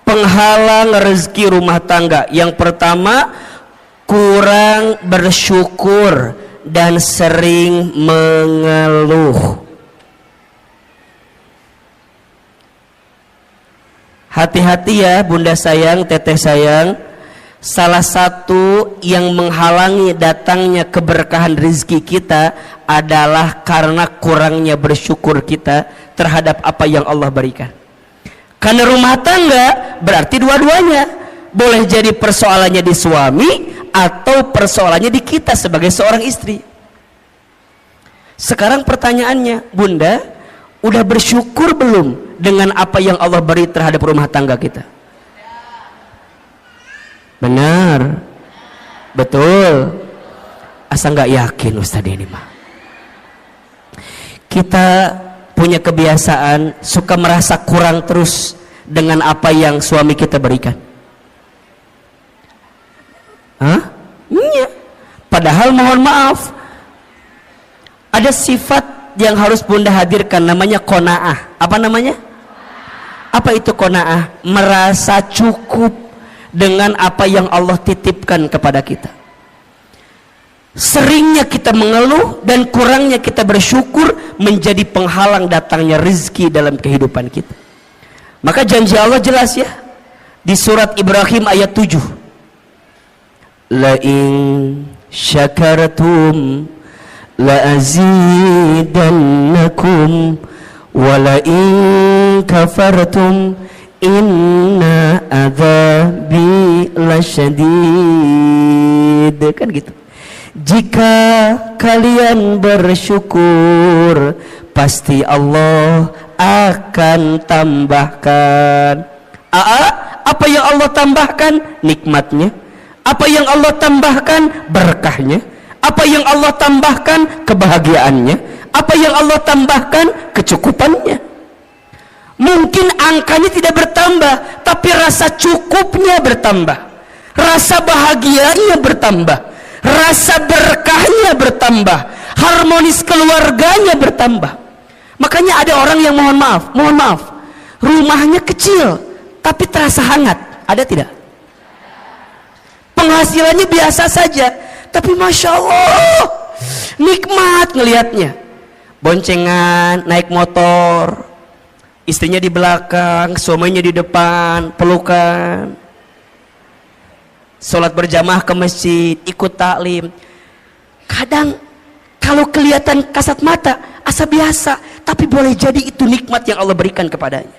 Penghalang rezeki rumah tangga. Yang pertama, kurang bersyukur dan sering mengeluh. Hati-hati ya bunda sayang, teteh sayang. Salah satu yang menghalangi datangnya keberkahan rezeki kita adalah karena kurangnya bersyukur kita terhadap apa yang Allah berikan. Karena rumah tangga berarti dua-duanya. Boleh jadi persoalannya di suami atau persoalannya di kita sebagai seorang istri. Sekarang pertanyaannya, bunda, udah bersyukur belum dengan apa yang Allah beri terhadap rumah tangga kita? Benar, betul. Asa nggak yakin Ustadz ini mah. Kita punya kebiasaan suka merasa kurang terus dengan apa yang suami kita berikan. Hah? Iya. Padahal mohon maaf, ada sifat yang harus bunda hadirkan, namanya qanaah. Apa namanya? Apa itu qanaah? Merasa cukup dengan apa yang Allah titipkan kepada kita. Seringnya kita mengeluh dan kurangnya kita bersyukur menjadi penghalang datangnya rezeki dalam kehidupan kita. Maka janji Allah jelas ya di surat Ibrahim ayat 7. La in syakartum la azidannakum wa la in kafartum inna adzabi lasyadid. Kan gitu. Jika kalian bersyukur, pasti Allah akan tambahkan. Apa yang Allah tambahkan? Nikmatnya. Apa yang Allah tambahkan? Berkahnya. Apa yang Allah tambahkan? Kebahagiaannya. Apa yang Allah tambahkan? Kecukupannya. Mungkin angkanya tidak bertambah, tapi rasa cukupnya bertambah, rasa bahagianya bertambah, rasa berkahnya bertambah, harmonis keluarganya bertambah. Makanya ada orang yang mohon maaf, rumahnya kecil tapi terasa hangat. Ada tidak? Penghasilannya biasa saja, tapi masya Allah nikmat ngelihatnya. Boncengan, naik motor, istrinya di belakang, suaminya di depan, pelukan, sholat berjamaah ke masjid, ikut taklim. Kadang kalau kelihatan kasat mata asa biasa, tapi boleh jadi itu nikmat yang Allah berikan kepadanya.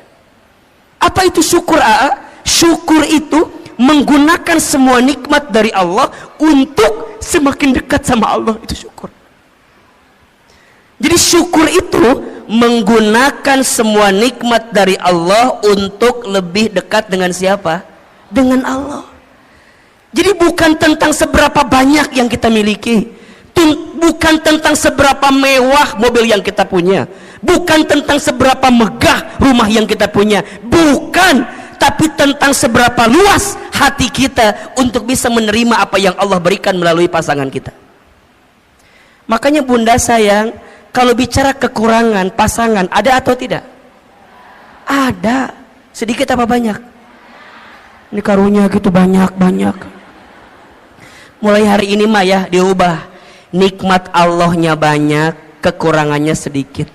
Apa itu syukur? Syukur itu menggunakan semua nikmat dari Allah untuk semakin dekat sama Allah. Itu syukur. Jadi syukur itu menggunakan semua nikmat dari Allah untuk lebih dekat dengan siapa? Dengan Allah. Jadi bukan tentang seberapa banyak yang kita miliki, bukan tentang seberapa mewah mobil yang kita punya, bukan tentang seberapa megah rumah yang kita punya, bukan, tapi tentang seberapa luas hati kita untuk bisa menerima apa yang Allah berikan melalui pasangan kita. Makanya bunda sayang, kalau bicara kekurangan pasangan, ada atau tidak? Ada. Sedikit apa banyak? Ini karunia gitu banyak. Mulai hari ini mah ya diubah. Nikmat Allahnya banyak, kekurangannya sedikit.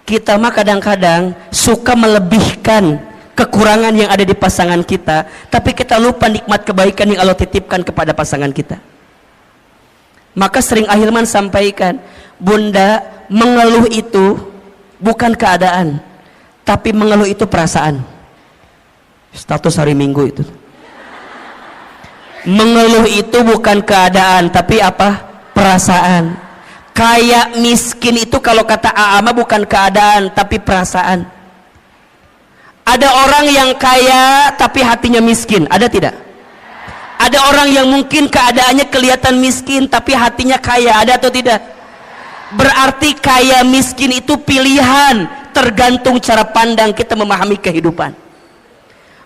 Kita mah kadang-kadang suka melebihkan kekurangan yang ada di pasangan kita, tapi kita lupa nikmat kebaikan yang Allah titipkan kepada pasangan kita. Maka sering Ahilman sampaikan, bunda, mengeluh itu bukan keadaan, tapi mengeluh itu perasaan. Status hari Minggu itu. Mengeluh itu bukan keadaan, tapi apa? Perasaan. Kayak miskin itu kalau kata Aama bukan keadaan, tapi perasaan. Ada orang yang kaya tapi hatinya miskin, ada tidak? Ada orang yang mungkin keadaannya kelihatan miskin tapi hatinya kaya, ada atau tidak? Berarti kaya miskin itu pilihan, tergantung cara pandang kita memahami kehidupan.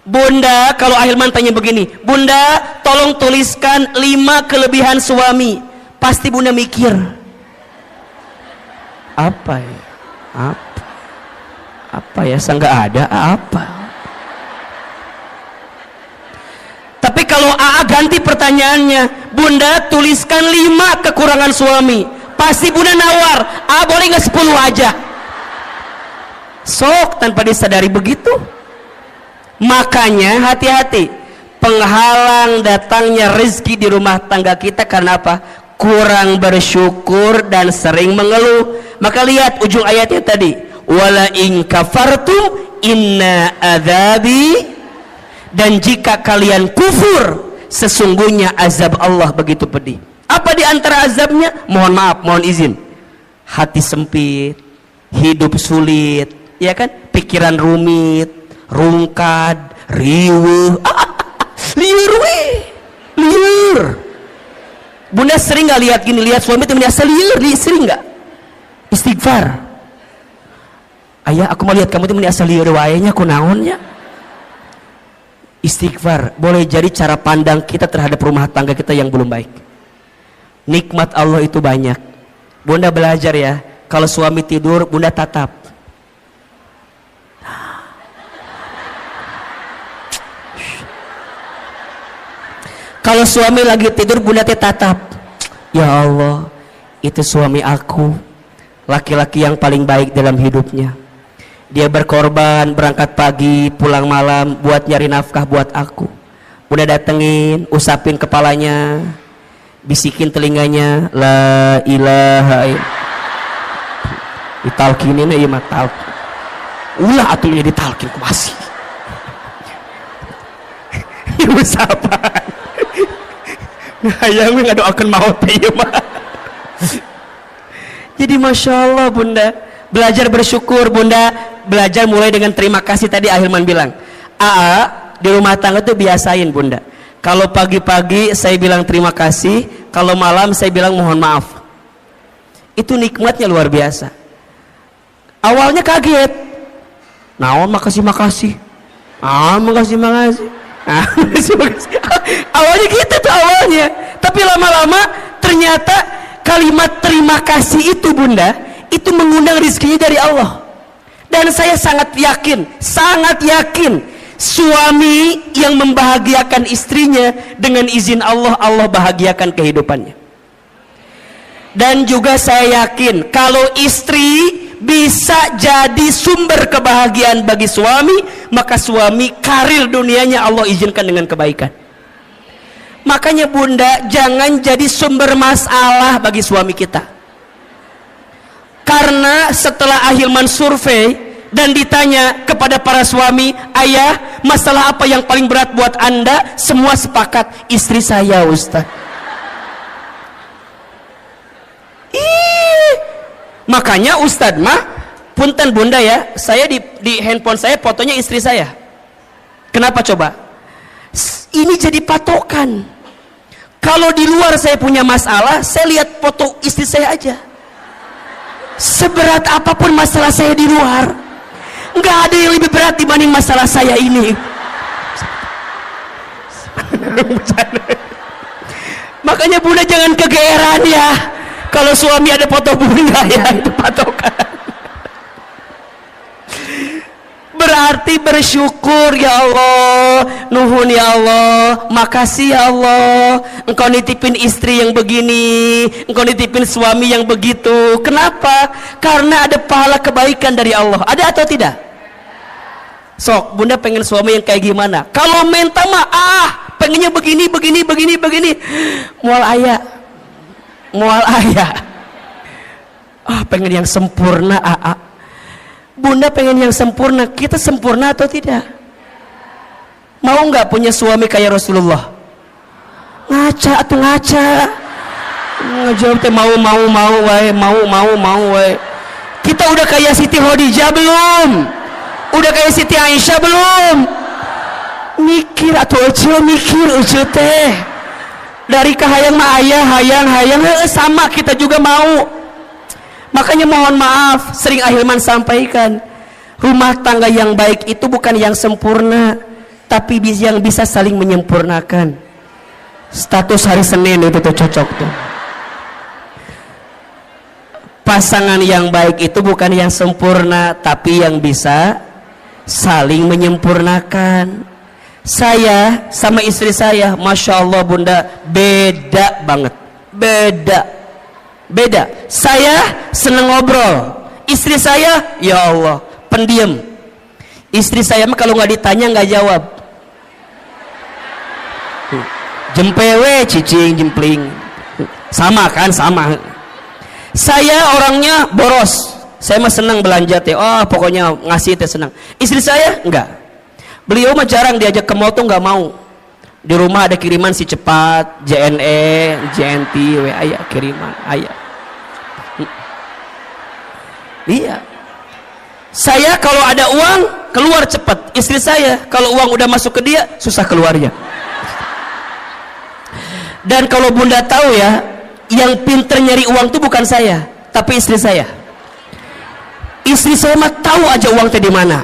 Bunda, kalau Ahilman tanya begini, bunda tolong tuliskan 5 kelebihan suami, pasti bunda mikir apa ya? Apa ya? Nggak ada apa. Tapi kalau AA ganti pertanyaannya, bunda bunda tuliskan 5 kekurangan suami. Pasti bunda nawar, boleh nggak 10 aja. Sok tanpa disadari begitu. Makanya hati-hati penghalang datangnya rezeki di rumah tangga kita karena apa? Kurang bersyukur dan sering mengeluh. Maka lihat ujung ayatnya tadi, wala in kafartum inna adzabi, dan jika kalian kufur sesungguhnya azab Allah begitu pedih. Apa di antara azabnya? Mohon maaf, mohon izin, hati sempit, hidup sulit, ya kan? Pikiran rumit, rungkad, riweuh, liur weh, liur. Bunda sering nggak lihat gini, lihat suami temennya liur, sering nggak? Istighfar. Ayah, aku mau lihat kamu temennya liur waenya, kunaonnya. Istighfar boleh jadi cara pandang kita terhadap rumah tangga kita yang belum baik. Nikmat Allah itu banyak. Bunda belajar ya, kalau suami tidur bunda tatap. Kalau suami lagi tidur bunda tatap. Ya Allah, itu suami aku, laki-laki yang paling baik dalam hidupnya. Dia berkorban, berangkat pagi, pulang malam buat nyari nafkah buat aku. Bunda datengin, usapin kepalanya, bisikin telinganya, la ilaha illallah. Ditalkinin ya mah talkin. Ulah atunya ditalkin ku masih. Usapan. Hayang ngadoakeun maut ieu mah. Jadi masya Allah bunda, belajar bersyukur bunda, belajar mulai dengan terima kasih. Tadi Ahilman bilang, di rumah tangga tuh biasain bunda, kalau pagi-pagi saya bilang terima kasih, kalau malam saya bilang mohon maaf. Itu nikmatnya luar biasa. Awalnya kaget, naon makasih makasih, makasih makasih, makasih makasih. Awalnya gitu tuh awalnya, tapi lama-lama ternyata kalimat terima kasih itu bunda, itu mengundang rezekinya dari Allah. Dan saya sangat yakin suami yang membahagiakan istrinya dengan izin Allah, Allah bahagiakan kehidupannya. Dan juga saya yakin kalau istri bisa jadi sumber kebahagiaan bagi suami, maka suami karir dunianya Allah izinkan dengan kebaikan. Makanya bunda, jangan jadi sumber masalah bagi suami kita. Karena setelah Ahilman survei dan ditanya kepada para suami, ayah, masalah apa yang paling berat buat anda? Semua sepakat, istri saya Ustaz. Makanya Ustaz mah, punten bunda ya, saya di handphone saya fotonya istri saya. Kenapa coba? Ini jadi patokan. Kalau di luar saya punya masalah, saya lihat foto istri saya aja. Seberat apapun masalah saya di luar, nggak ada yang lebih berat dibanding masalah saya ini. Makanya bunda jangan kegeeran ya kalau suami ada foto bunda ya, itu patokan. Berarti bersyukur, ya Allah, nuhun ya Allah, makasih ya Allah, engkau nitipin istri yang begini, engkau nitipin suami yang begitu. Kenapa? Karena ada pahala kebaikan dari Allah. Ada atau tidak? Sok, bunda pengen suami yang kayak gimana? Kalau minta mah pengennya begini. Mual ayah. Pengen yang sempurna. Bunda pengen yang sempurna. Kita sempurna atau tidak? Mau nggak punya suami kayak Rasulullah? Ngaca atau ngaca? Ngejawab teh mau wae. Kita udah kayak Siti Khadijah belum? Udah kayak Siti Aisyah belum? Mikir atau mikir teh. Dari kahayang mah ayah, hayang sama kita juga mau. Makanya mohon maaf, sering Ahilman sampaikan, rumah tangga yang baik itu bukan yang sempurna, tapi yang bisa saling menyempurnakan. Status hari Senin itu tuh cocok tuh. Pasangan yang baik itu bukan yang sempurna, tapi yang bisa saling menyempurnakan. Saya sama istri saya, Masya Allah bunda, beda banget. Beda. Saya seneng ngobrol, istri saya, ya Allah, pendiam. Istri saya mah kalau nggak ditanya nggak jawab. Jempewe, cicing, jempling. Sama kan, sama. Saya orangnya boros. Saya mah senang belanja teh. Oh, pokoknya ngasih teh senang. Istri saya enggak. Beliau mah jarang diajak ke mall tuh nggak mau. Di rumah ada kiriman si cepat, JNE, JNT, WA ya kiriman, ayah. Iya. Saya kalau ada uang keluar cepat. Istri saya kalau uang udah masuk ke dia susah keluarnya. Dan kalau bunda tahu ya, yang pinter nyari uang itu bukan saya, tapi istri saya. Istri saya mah tahu aja uang teh di mana.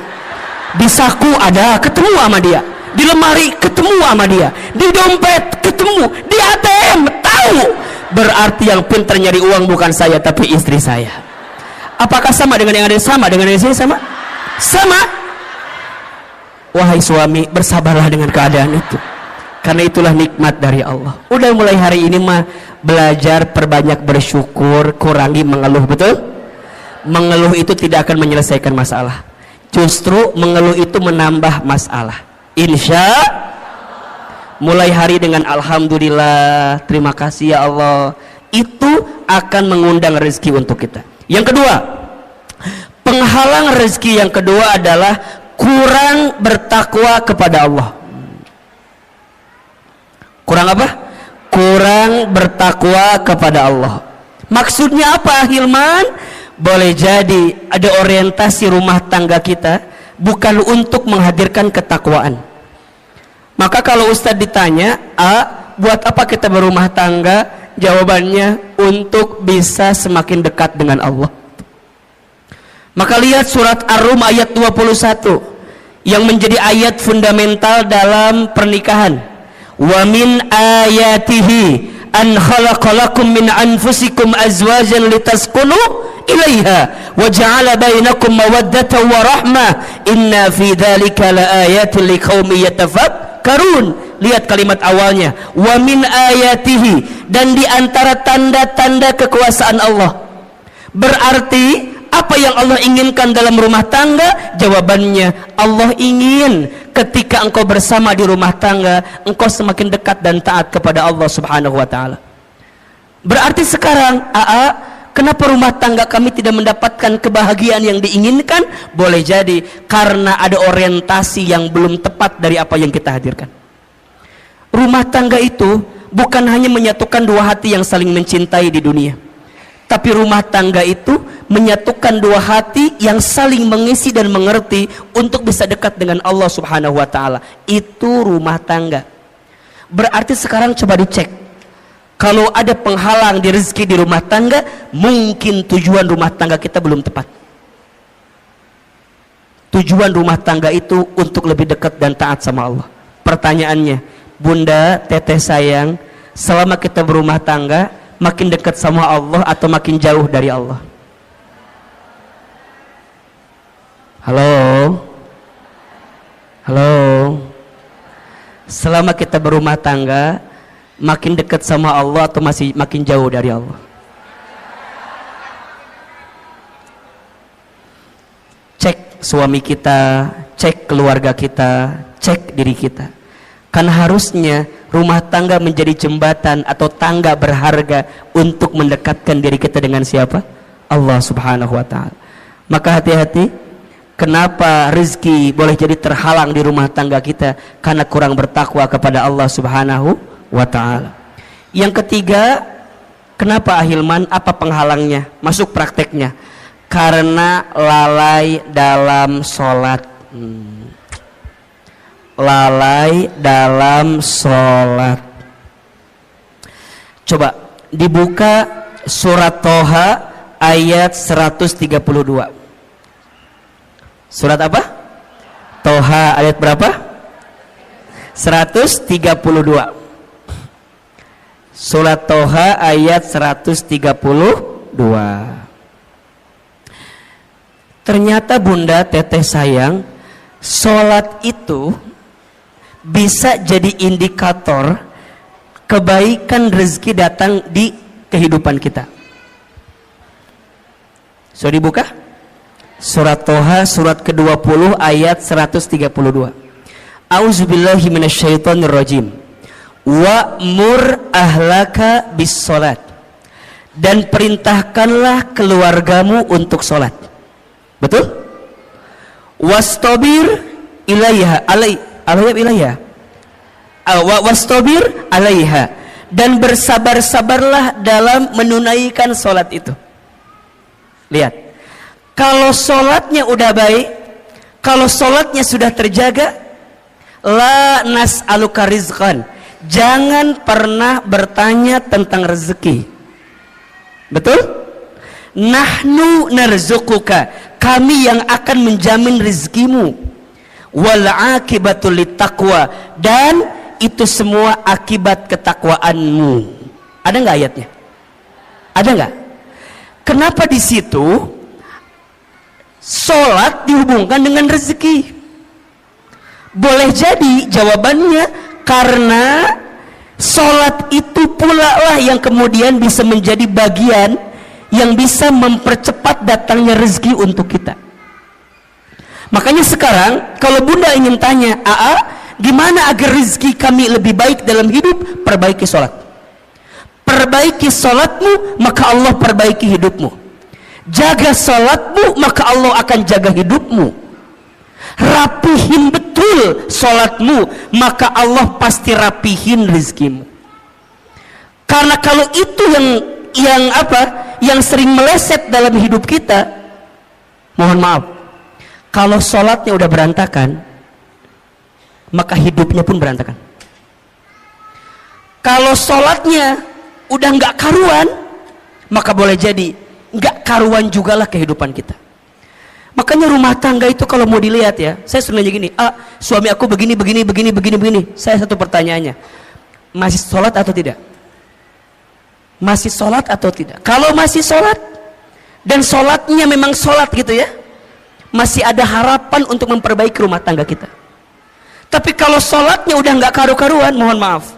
Di saku ada, ketemu sama dia. Di lemari ketemu sama dia. Di dompet ketemu. Di ATM tahu. Berarti yang pinter nyari uang bukan saya, tapi istri saya. Apakah sama dengan yang ada sama dengan yang di sini sama? Sama. Wahai suami, bersabarlah dengan keadaan itu. Karena itulah nikmat dari Allah. Udah mulai hari ini mah belajar perbanyak bersyukur, kurangi mengeluh, betul? Mengeluh itu tidak akan menyelesaikan masalah. Justru mengeluh itu menambah masalah. Insya mulai hari dengan alhamdulillah, terima kasih ya Allah, itu akan mengundang rezeki untuk kita. Yang kedua, penghalang rezeki yang kedua adalah kurang bertakwa kepada Allah. Kurang apa? Kurang bertakwa kepada Allah. Maksudnya apa, Hilman? Boleh jadi ada orientasi rumah tangga kita bukan untuk menghadirkan ketakwaan. Maka kalau Ustadz ditanya, buat apa kita berumah tangga? Jawabannya untuk bisa semakin dekat dengan Allah. Maka lihat surat Ar-Rum ayat 21 yang menjadi ayat fundamental dalam pernikahan. Wa min ayatihi an khalaqalakum min anfusikum azwajan litaskunu ilaiha wa ja'ala bainakum mawaddatan wa rahmah inna fi dzalika laayatin liqaumin yatafakkarun. Lihat kalimat awalnya, wa min ayatihi, dan di antara tanda-tanda kekuasaan Allah. Berarti apa yang Allah inginkan dalam rumah tangga? Jawabannya, Allah ingin ketika engkau bersama di rumah tangga, engkau semakin dekat dan taat kepada Allah Subhanahu wa ta'ala. Berarti sekarang, kenapa rumah tangga kami tidak mendapatkan kebahagiaan yang diinginkan? Boleh jadi karena ada orientasi yang belum tepat dari apa yang kita hadirkan. Rumah tangga itu bukan hanya menyatukan dua hati yang saling mencintai di dunia, tapi rumah tangga itu menyatukan dua hati yang saling mengisi dan mengerti untuk bisa dekat dengan Allah Subhanahu wa ta'ala. Itu rumah tangga. Berarti sekarang coba dicek, kalau ada penghalang di rezeki di rumah tangga, mungkin tujuan rumah tangga kita belum tepat. Tujuan rumah tangga itu untuk lebih dekat dan taat sama Allah. Pertanyaannya, bunda, teteh sayang, selama kita berumah tangga, makin dekat sama Allah atau makin jauh dari Allah? Halo? Halo? Selama kita berumah tangga, makin dekat sama Allah atau masih makin jauh dari Allah? Cek suami kita, cek keluarga kita, cek diri kita. Kan harusnya rumah tangga menjadi jembatan atau tangga berharga untuk mendekatkan diri kita dengan siapa? Allah Subhanahu wa ta'ala. Maka hati-hati, kenapa rezeki boleh jadi terhalang di rumah tangga kita? Karena kurang bertakwa kepada Allah Subhanahu wa ta'ala. Yang ketiga, kenapa Ahilman? Apa penghalangnya? Masuk prakteknya. Karena lalai dalam sholat. Lalai dalam sholat. Coba dibuka surat Toha ayat 132. Surat apa? Toha ayat berapa? 132. Surat Toha ayat 132. Ternyata bunda, teteh sayang, sholat itu bisa jadi indikator kebaikan rezeki datang di kehidupan kita. Sudah dibuka? Surat Toha surat ke-20 ayat 132. A'udzubillahi minasyaitonirrajim. Wa'mur ahlaka bis salat. Dan perintahkanlah keluargamu untuk salat. Betul? Wastabir ilaiha wastabir alaiha, dan bersabar-sabarlah dalam menunaikan salat itu. Lihat, kalau salatnya udah baik, kalau salatnya sudah terjaga, la nas'aluka rizqan, jangan pernah bertanya tentang rezeki. Betul? Nahnu narzuquka, kami yang akan menjamin rezekimu. Wal akibatul littaqwa, dan itu semua akibat ketakwaanmu. Ada nggak ayatnya? Ada nggak? Kenapa di situ sholat dihubungkan dengan rezeki? Boleh jadi jawabannya karena sholat itu pula lah yang kemudian bisa menjadi bagian yang bisa mempercepat datangnya rezeki untuk kita. Makanya sekarang kalau Bunda ingin tanya, gimana agar rezeki kami lebih baik dalam hidup? Perbaiki sholat. Perbaiki sholatmu, maka Allah perbaiki hidupmu. Jaga sholatmu, maka Allah akan jaga hidupmu. Rapihin betul sholatmu, maka Allah pasti rapihin rezekimu. Karena kalau itu yang sering meleset dalam hidup kita, mohon maaf, kalau sholatnya udah berantakan, maka hidupnya pun berantakan. Kalau sholatnya udah nggak karuan, maka boleh jadi nggak karuan juga lah kehidupan kita. Makanya rumah tangga itu kalau mau dilihat ya, saya sering nanya gini, suami aku begini. Saya satu pertanyaannya, masih sholat atau tidak? Masih sholat atau tidak? Kalau masih sholat dan sholatnya memang sholat gitu ya, masih ada harapan untuk memperbaiki rumah tangga kita. Tapi kalau sholatnya udah nggak karu-karuan, mohon maaf,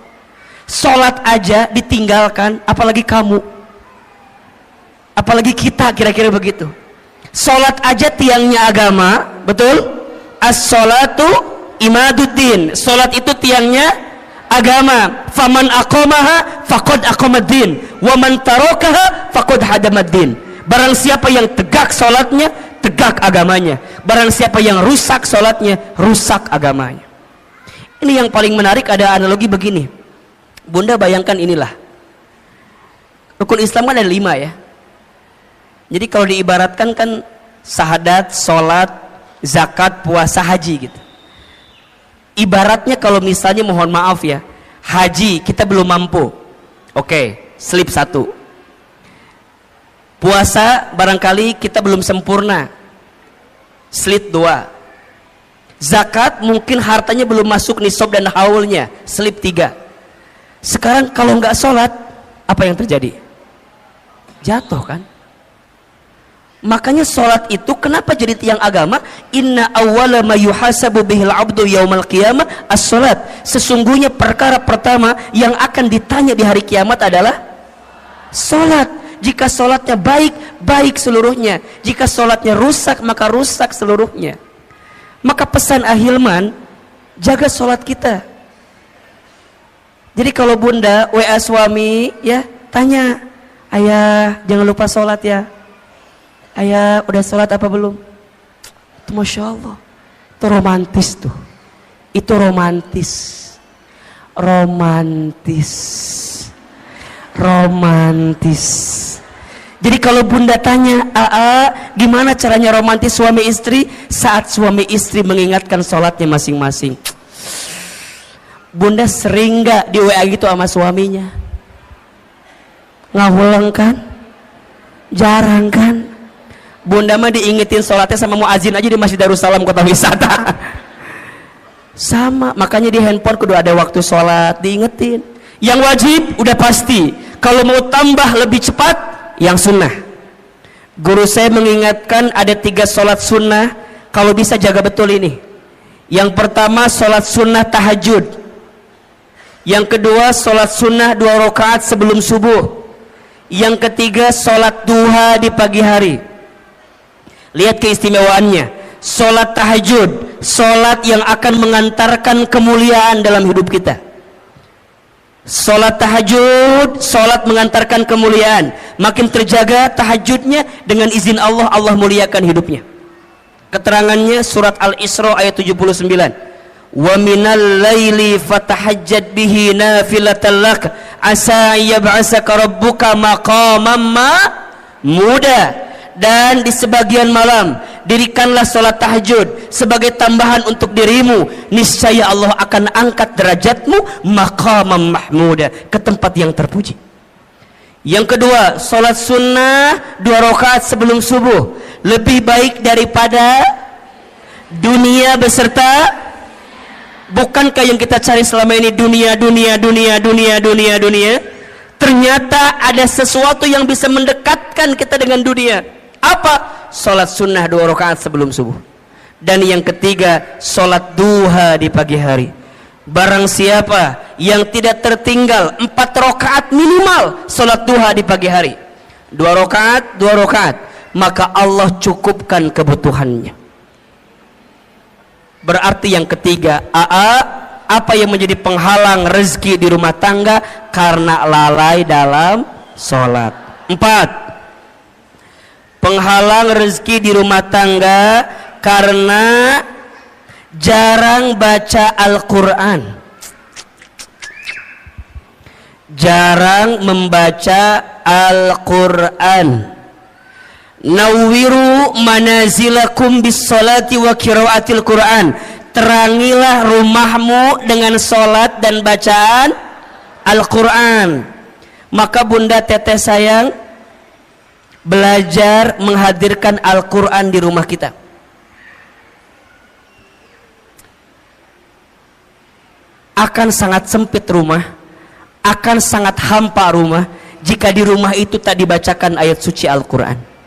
sholat aja ditinggalkan, apalagi kamu, apalagi kita, kira-kira begitu. Sholat aja tiangnya agama, betul? As-sholatu imaduddin, sholat itu tiangnya agama. Faman aqamaha faqad aqamaddin, wa man tarakaha faqad hadamaddin. Barang siapa yang tegak sholatnya, tegak agamanya. Barang siapa yang rusak sholatnya, rusak agamanya. Ini yang paling menarik, ada analogi begini. Bunda bayangkan inilah, rukun Islam kan ada 5 ya. Jadi kalau diibaratkan kan syahadat, sholat, zakat, puasa, haji gitu. Ibaratnya kalau misalnya mohon maaf ya, haji kita belum mampu, oke, slip 1. Puasa barangkali kita belum sempurna, slip 2. Zakat mungkin hartanya belum masuk nisab dan haulnya, slip 3. Sekarang kalau nggak sholat, apa yang terjadi? Jatuh kan? Makanya sholat itu kenapa jadi tiang agama? Inna awwala ma yuhasabu bihil abdu yaumal qiyamah as-sholat. Sesungguhnya perkara pertama yang akan ditanya di hari kiamat adalah sholat. Jika sholatnya baik, baik seluruhnya. Jika sholatnya rusak, maka rusak seluruhnya. Maka pesan Ahilman, jaga sholat kita. Jadi kalau Bunda WA suami ya, tanya, ayah jangan lupa sholat ya. Ayah udah sholat apa belum? Itu Masya Allah, itu romantis tuh. Itu romantis. Jadi kalau Bunda tanya, gimana caranya romantis suami istri? Saat suami istri mengingatkan sholatnya masing-masing. Bunda sering gak di WA gitu sama suaminya? Ngawulang kan? Jarang kan? Bunda mah diingetin sholatnya sama muazin aja di Masjid Darussalam Kota Wisata. Sama, makanya di handphone kudu ada waktu sholat, diingetin. Yang wajib udah pasti, kalau mau tambah lebih cepat, yang sunnah. Guru saya mengingatkan ada 3 sholat sunnah, kalau bisa jaga betul ini. Yang pertama sholat sunnah tahajud, yang kedua sholat sunnah 2 rakaat sebelum subuh, yang ketiga sholat duha di pagi hari. Lihat keistimewaannya. Sholat tahajud, sholat yang akan mengantarkan kemuliaan dalam hidup kita. Sholat tahajud, sholat mengantarkan kemuliaan. Makin terjaga tahajudnya, dengan izin Allah, Allah muliakan hidupnya. Keterangannya surat Al-Isra ayat 79. Wa minal laili fatahajjad bihi nafilatan lak asa yab'asaka rabbuka maqaman mahmuda. Dan di sebagian malam dirikanlah sholat tahajud sebagai tambahan untuk dirimu, niscaya Allah akan angkat derajatmu maqaman mahmuda, ke tempat yang terpuji. Yang kedua, sholat sunnah 2 rakaat sebelum subuh lebih baik daripada dunia beserta. Bukankah yang kita cari selama ini dunia? Ternyata ada sesuatu yang bisa mendekatkan kita dengan dunia. Apa? Sholat sunnah 2 rakaat sebelum subuh. Dan yang ketiga, sholat duha di pagi hari. Barang siapa yang tidak tertinggal 4 rakaat minimal sholat duha di pagi hari, 2 rakaat, maka Allah cukupkan kebutuhannya. Berarti yang ketiga, apa yang menjadi penghalang rezeki di rumah tangga? Karena lalai dalam sholat. 4, penghalang rezeki di rumah tangga karena jarang baca Al-Quran, jarang membaca Al-Quran. Nawwiru manazilakum bis salati wa qiraatil Quran. Terangilah rumahmu dengan salat dan bacaan Al-Quran. Maka Bunda Teteh sayang, belajar menghadirkan Al-Quran di rumah kita. Akan sangat sempit rumah, akan sangat hampa rumah jika di rumah itu tak dibacakan ayat suci Al-Quran.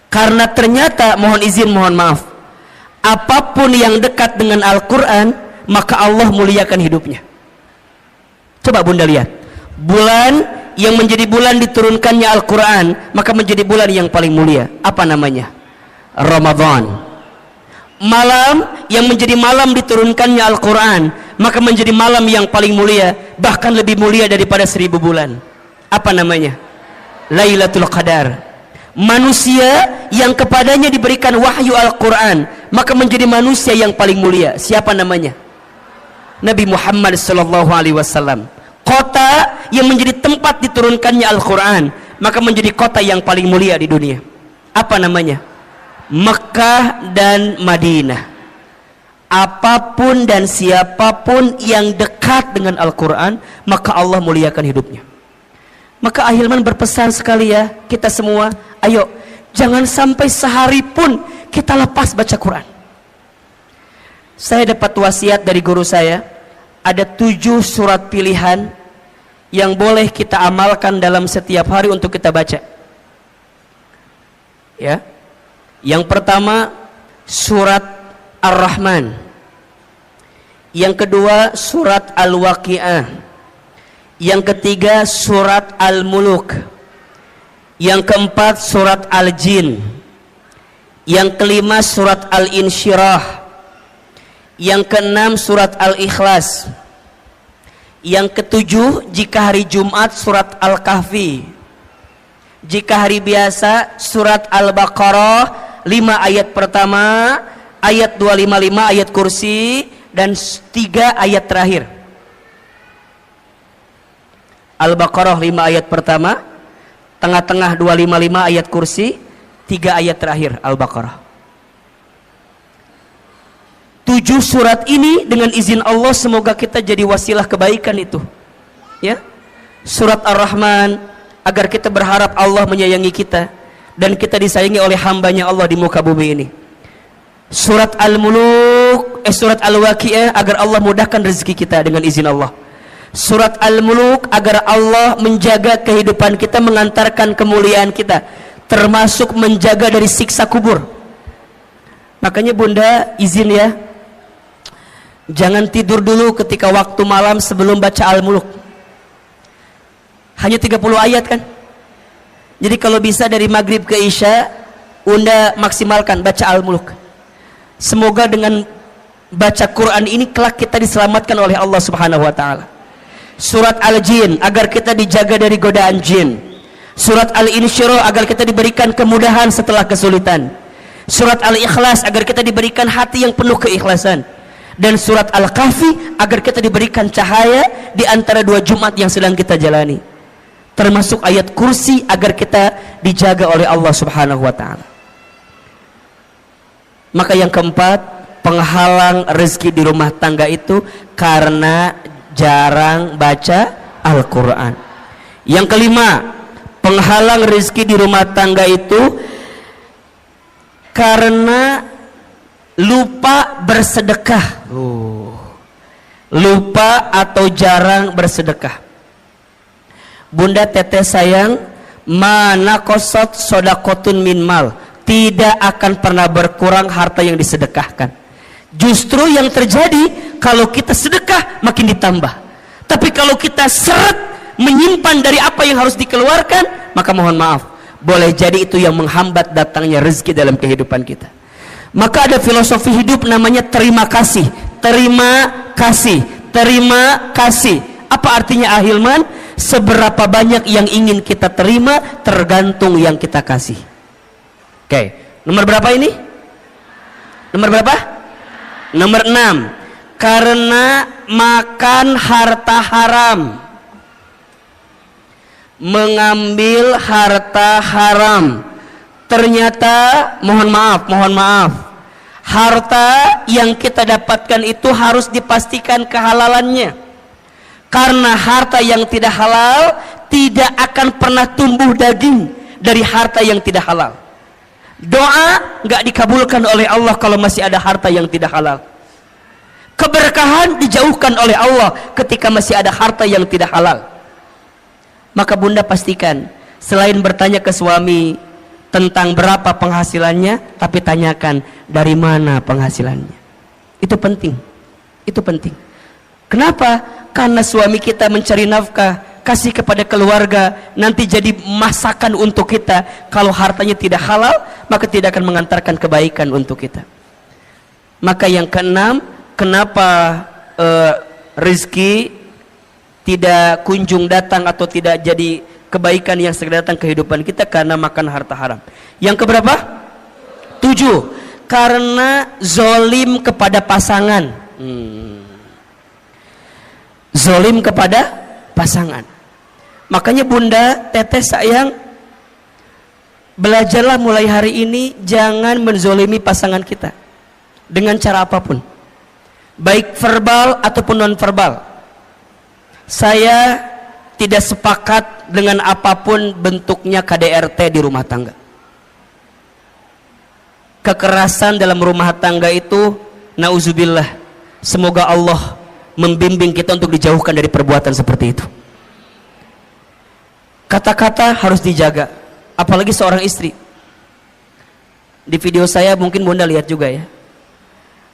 Karena ternyata, mohon izin, mohon maaf, apapun yang dekat dengan Al-Quran, maka Allah muliakan hidupnya. Coba Bunda lihat, bulan yang menjadi bulan diturunkannya Al-Quran, maka menjadi bulan yang paling mulia. Apa namanya? Ramadan. Malam yang menjadi malam diturunkannya Al-Quran, maka menjadi malam yang paling mulia, bahkan lebih mulia daripada 1000 bulan. Apa namanya? Lailatul Qadar. Manusia yang kepadanya diberikan wahyu Al-Quran, maka menjadi manusia yang paling mulia. Siapa namanya? Nabi Muhammad SAW. Kota yang menjadi tempat diturunkannya Al-Quran, maka menjadi kota yang paling mulia di dunia. Apa namanya? Mekah dan Madinah. Apapun dan siapapun yang dekat dengan Al-Quran, maka Allah muliakan hidupnya. Maka Ahilman berpesan sekali ya, kita semua, ayo jangan sampai sehari pun kita lepas baca Quran. Saya dapat wasiat dari guru saya, ada 7 surat pilihan yang boleh kita amalkan dalam setiap hari untuk kita baca. Ya. Yang pertama surat Ar-Rahman. Yang kedua surat Al-Waqi'ah. Yang ketiga surat Al-Muluk. Yang keempat surat Al-Jin. Yang kelima surat Al-Insyirah. Yang keenam surat Al-Ikhlas. Yang ketujuh jika hari Jumat surat Al-Kahfi. Jika hari biasa surat Al-Baqarah 5 ayat pertama, ayat 255 ayat kursi, dan 3 ayat terakhir. Al-Baqarah 5 ayat pertama, tengah-tengah 255 ayat kursi, 3 ayat terakhir Al-Baqarah. 7 surat ini dengan izin Allah semoga kita jadi wasilah kebaikan itu. Ya. Surat Ar-Rahman agar kita berharap Allah menyayangi kita dan kita disayangi oleh hambanya Allah di muka bumi ini. Surat Al-Muluk, surat Al-Waqi'ah agar Allah mudahkan rezeki kita dengan izin Allah. Surat Al-Muluk agar Allah menjaga kehidupan kita, mengantarkan kemuliaan kita, termasuk menjaga dari siksa kubur. Makanya Bunda izin ya, Jangan tidur dulu ketika waktu malam sebelum baca Al-Muluk. Hanya 30 ayat kan? Jadi kalau bisa dari maghrib ke isya, Unda maksimalkan baca Al-Muluk. Semoga dengan baca Quran ini kelak kita diselamatkan oleh Allah Subhanahu wa taala. Surat Al-Jin agar kita dijaga dari godaan jin. Surat Al-Insyirah agar kita diberikan kemudahan setelah kesulitan. Surat Al-Ikhlas agar kita diberikan hati yang penuh keikhlasan. Dan surat Al-Kahfi agar kita diberikan cahaya di antara 2 Jumat yang sedang kita jalani. Termasuk ayat kursi agar kita dijaga oleh Allah Subhanahu wa taala. Maka yang keempat, penghalang rezeki di rumah tangga itu karena jarang baca Al-Quran. Yang kelima, penghalang rezeki di rumah tangga itu karena lupa bersedekah. Lupa atau jarang bersedekah. Bunda teteh sayang, mana kosot sodakotun min mal, tidak akan pernah berkurang harta yang disedekahkan. Justru yang terjadi kalau kita sedekah makin ditambah. Tapi kalau kita seret menyimpan dari apa yang harus dikeluarkan, maka mohon maaf, boleh jadi itu yang menghambat datangnya rezeki dalam kehidupan kita. Maka ada filosofi hidup namanya terima kasih. Terima kasih, terima kasih. Apa artinya Ahilman? Seberapa banyak yang ingin kita terima tergantung yang kita kasih. Oke, nomor berapa ini? Nomor berapa? Nomor 6. Karena makan harta haram, mengambil harta haram. Ternyata mohon maaf, harta yang kita dapatkan itu harus dipastikan kehalalannya. Karena harta yang tidak halal tidak akan pernah tumbuh daging dari harta yang tidak halal. Doa nggak dikabulkan oleh Allah kalau masih ada harta yang tidak halal. Keberkahan dijauhkan oleh Allah ketika masih ada harta yang tidak halal. Maka bunda pastikan, selain bertanya ke suami tentang berapa penghasilannya, tapi tanyakan dari mana penghasilannya. Itu penting. Itu penting. Kenapa? Karena suami kita mencari nafkah, kasih kepada keluarga, nanti jadi masakan untuk kita. Kalau hartanya tidak halal, maka tidak akan mengantarkan kebaikan untuk kita. Maka yang keenam, kenapa rezeki tidak kunjung datang atau tidak jadi kebaikan yang segera datang kehidupan kita? Karena makan harta haram. Yang keberapa? 7. Karena zolim kepada pasangan. Zolim kepada pasangan. Makanya bunda, teteh sayang, belajarlah mulai hari ini jangan menzolimi pasangan kita dengan cara apapun, baik verbal ataupun non verbal. Saya tidak sepakat dengan apapun bentuknya KDRT di rumah tangga. Kekerasan dalam rumah tangga itu, nauzubillah, semoga Allah membimbing kita untuk dijauhkan dari perbuatan seperti itu. Kata-kata harus dijaga, apalagi seorang istri. Di video saya mungkin bunda lihat juga ya,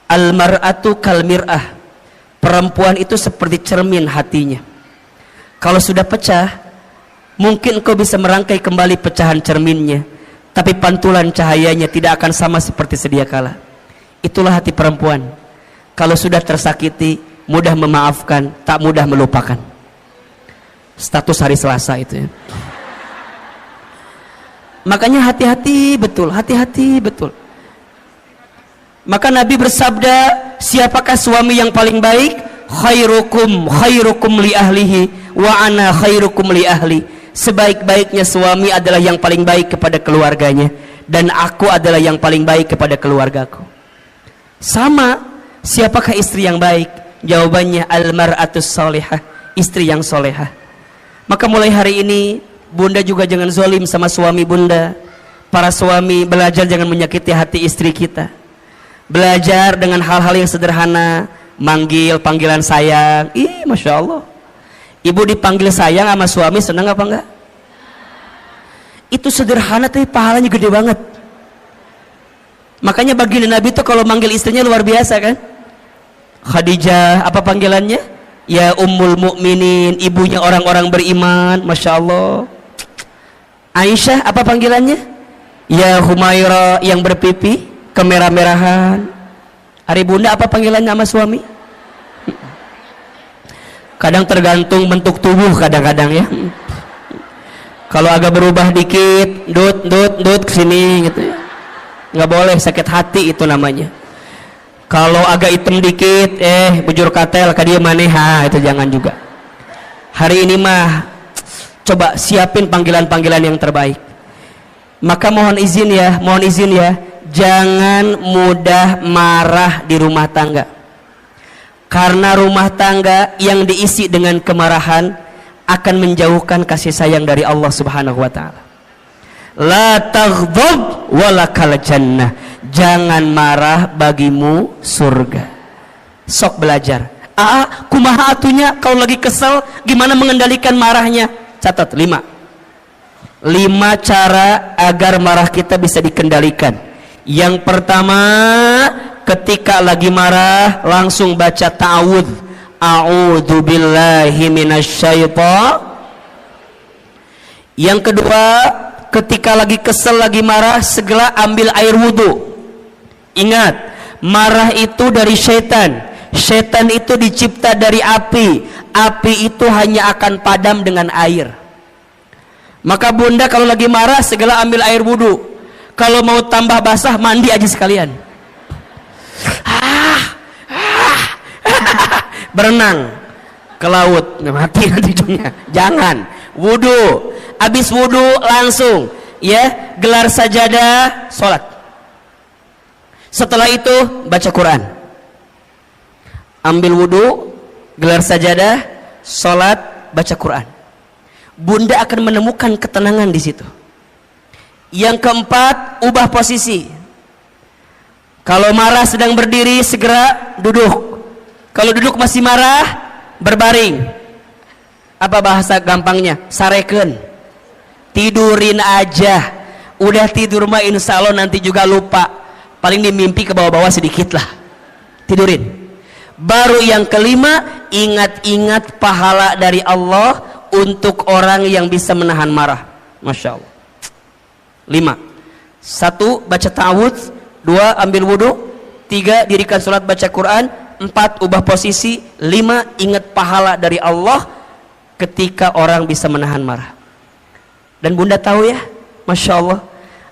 al-mar'atu kal mir'ah, perempuan itu seperti cermin hatinya. Kalau sudah pecah, mungkin kau bisa merangkai kembali pecahan cerminnya, tapi pantulan cahayanya tidak akan sama seperti sedia kala. Itulah hati perempuan. Kalau sudah tersakiti, mudah memaafkan, tak mudah melupakan. Status hari Selasa itu ya. Makanya hati-hati betul, hati-hati betul. Maka Nabi bersabda, siapakah suami yang paling baik? Khairukum li ahlihi wa ana khairukum li ahli. Sebaik-baiknya suami adalah yang paling baik kepada keluarganya, dan aku adalah yang paling baik kepada keluargaku. Sama, siapakah istri yang baik? Jawabannya al-mar'atus salihah, istri yang solehah. Maka mulai hari ini bunda juga jangan zolim sama suami bunda. Para suami belajar jangan menyakiti hati istri kita. Belajar dengan hal-hal yang sederhana, manggil panggilan sayang. Ih, masya Allah, ibu dipanggil sayang sama suami senang apa enggak? Itu sederhana tapi pahalanya gede banget. Makanya baginda Nabi itu kalau manggil istrinya luar biasa kan. Khadijah apa panggilannya? Ya Ummul Mukminin, ibunya orang-orang beriman. Masya Allah. Aisyah apa panggilannya? Ya Humaira yang berpipi kemerah-merahan. Hari bunda apa panggilannya sama suami? Kadang tergantung bentuk tubuh kadang-kadang ya. Kalau agak berubah dikit, dut kesini gitu ya. Nggak boleh, sakit hati itu namanya. Kalau agak hitam dikit, bujur katel ka dia maneha, itu jangan juga. Hari ini mah coba siapin panggilan-panggilan yang terbaik. Maka mohon izin ya, jangan mudah marah di rumah tangga. Karena rumah tangga yang diisi dengan kemarahan akan menjauhkan kasih sayang dari Allah Subhanahu wa taala. La taghdab walakal jannah. Jangan marah, bagimu surga. Sok belajar. Kumaha atunya kalau lagi kesel gimana mengendalikan marahnya? Catat 5 cara agar marah kita bisa dikendalikan. Yang pertama, ketika lagi marah langsung baca ta'awudz. A'udzu billahi minasyaitonir. Yang kedua, ketika lagi kesel, lagi marah, segera ambil air wudu. Ingat, marah itu dari syaitan. Syaitan itu dicipta dari api. Api itu hanya akan padam dengan air. Maka bunda kalau lagi marah segera ambil air wudu. Kalau mau tambah basah, mandi aja sekalian. Berenang ke laut, mati nanti ujungnya. Jangan, wudu. Habis wudu langsung ya gelar sajadah, sholat. Setelah itu baca Quran. Ambil wudu, gelar sajadah, sholat, baca Quran. Bunda akan menemukan ketenangan di situ. Yang keempat, ubah posisi. Kalau marah sedang berdiri, segera duduk. Kalau duduk masih marah, berbaring. Apa bahasa gampangnya? Sareken. Tidurin aja. Udah tidur mah insya Allah nanti juga lupa. Paling dimimpi ke bawah-bawah sedikit lah. Tidurin. Baru yang kelima, ingat-ingat pahala dari Allah untuk orang yang bisa menahan marah. Masya Allah. 5. 1. Baca ta'awudz. 2. Ambil wudu. 3. Dirikan sholat baca Quran. 4. Ubah posisi. 5. Ingat pahala dari Allah ketika orang bisa menahan marah. Dan bunda tahu ya, Masya Allah,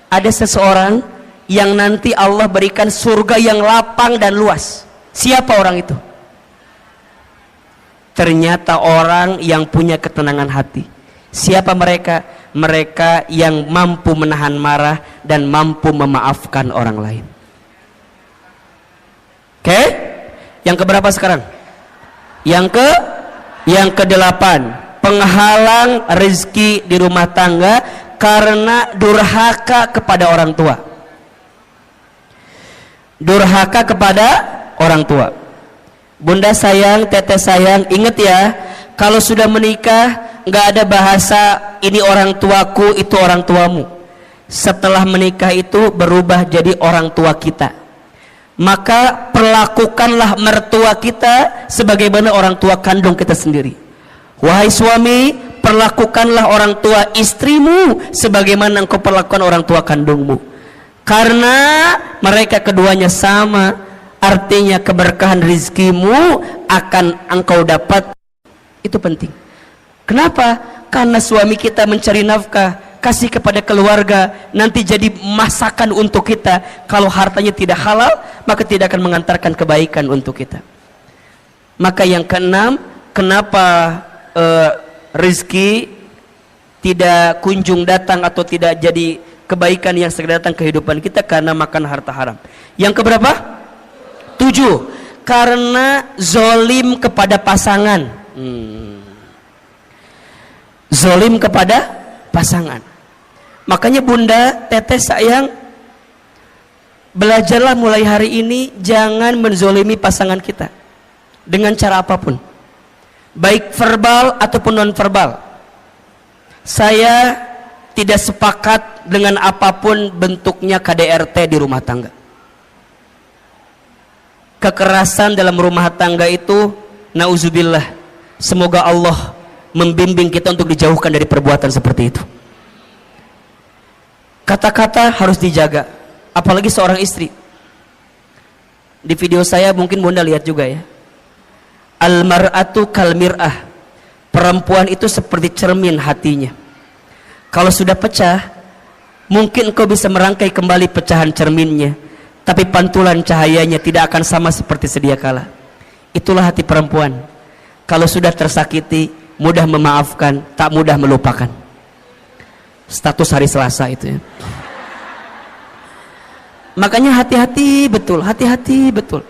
ada seseorang yang nanti Allah berikan surga yang lapang dan luas. Siapa orang itu? Ternyata orang yang punya ketenangan hati. Siapa mereka? Mereka yang mampu menahan marah dan mampu memaafkan orang lain. Oke? Yang keberapa sekarang? Yang ke-8. Penghalang rezeki di rumah tangga karena durhaka kepada orang tua. Durhaka kepada orang tua. Bunda sayang, teteh sayang, ingat ya, kalau sudah menikah nggak ada bahasa ini orang tuaku, itu orang tuamu. Setelah menikah itu berubah jadi orang tua kita. Maka perlakukanlah mertua kita sebagaimana orang tua kandung kita sendiri. Wahai suami, perlakukanlah orang tua istrimu sebagaimana engkau perlakukan orang tua kandungmu. Karena mereka keduanya sama, artinya keberkahan rizkimu akan engkau dapat. Itu penting. Kenapa? Karena suami kita mencari nafkah, kasih kepada keluarga, nanti jadi masakan untuk kita. Kalau hartanya tidak halal, maka tidak akan mengantarkan kebaikan untuk kita. Maka yang keenam, kenapa rezeki tidak kunjung datang atau tidak jadi kebaikan yang segera datang kehidupan kita? Karena makan harta haram. Yang keberapa? 7. Karena zolim kepada pasangan. Zolim kepada pasangan. Makanya bunda, teteh sayang, belajarlah mulai hari ini jangan menzolimi pasangan kita dengan cara apapun, baik verbal ataupun non verbal. Saya tidak sepakat dengan apapun bentuknya KDRT di rumah tangga. kekerasan dalam rumah tangga itu, nauzubillah, semoga Allah membimbing kita untuk dijauhkan dari perbuatan seperti itu. Kata-kata harus dijaga, apalagi seorang istri. Di video saya mungkin Bunda lihat juga ya, al-mar'atu kal mir'ah, perempuan itu seperti cermin hatinya. Kalau sudah pecah, mungkin engkau bisa merangkai kembali pecahan cerminnya, tapi pantulan cahayanya tidak akan sama seperti sedia kala. Itulah hati perempuan. Kalau sudah tersakiti, mudah memaafkan, tak mudah melupakan. Status hari Selasa itu ya. Makanya hati-hati betul, hati-hati betul.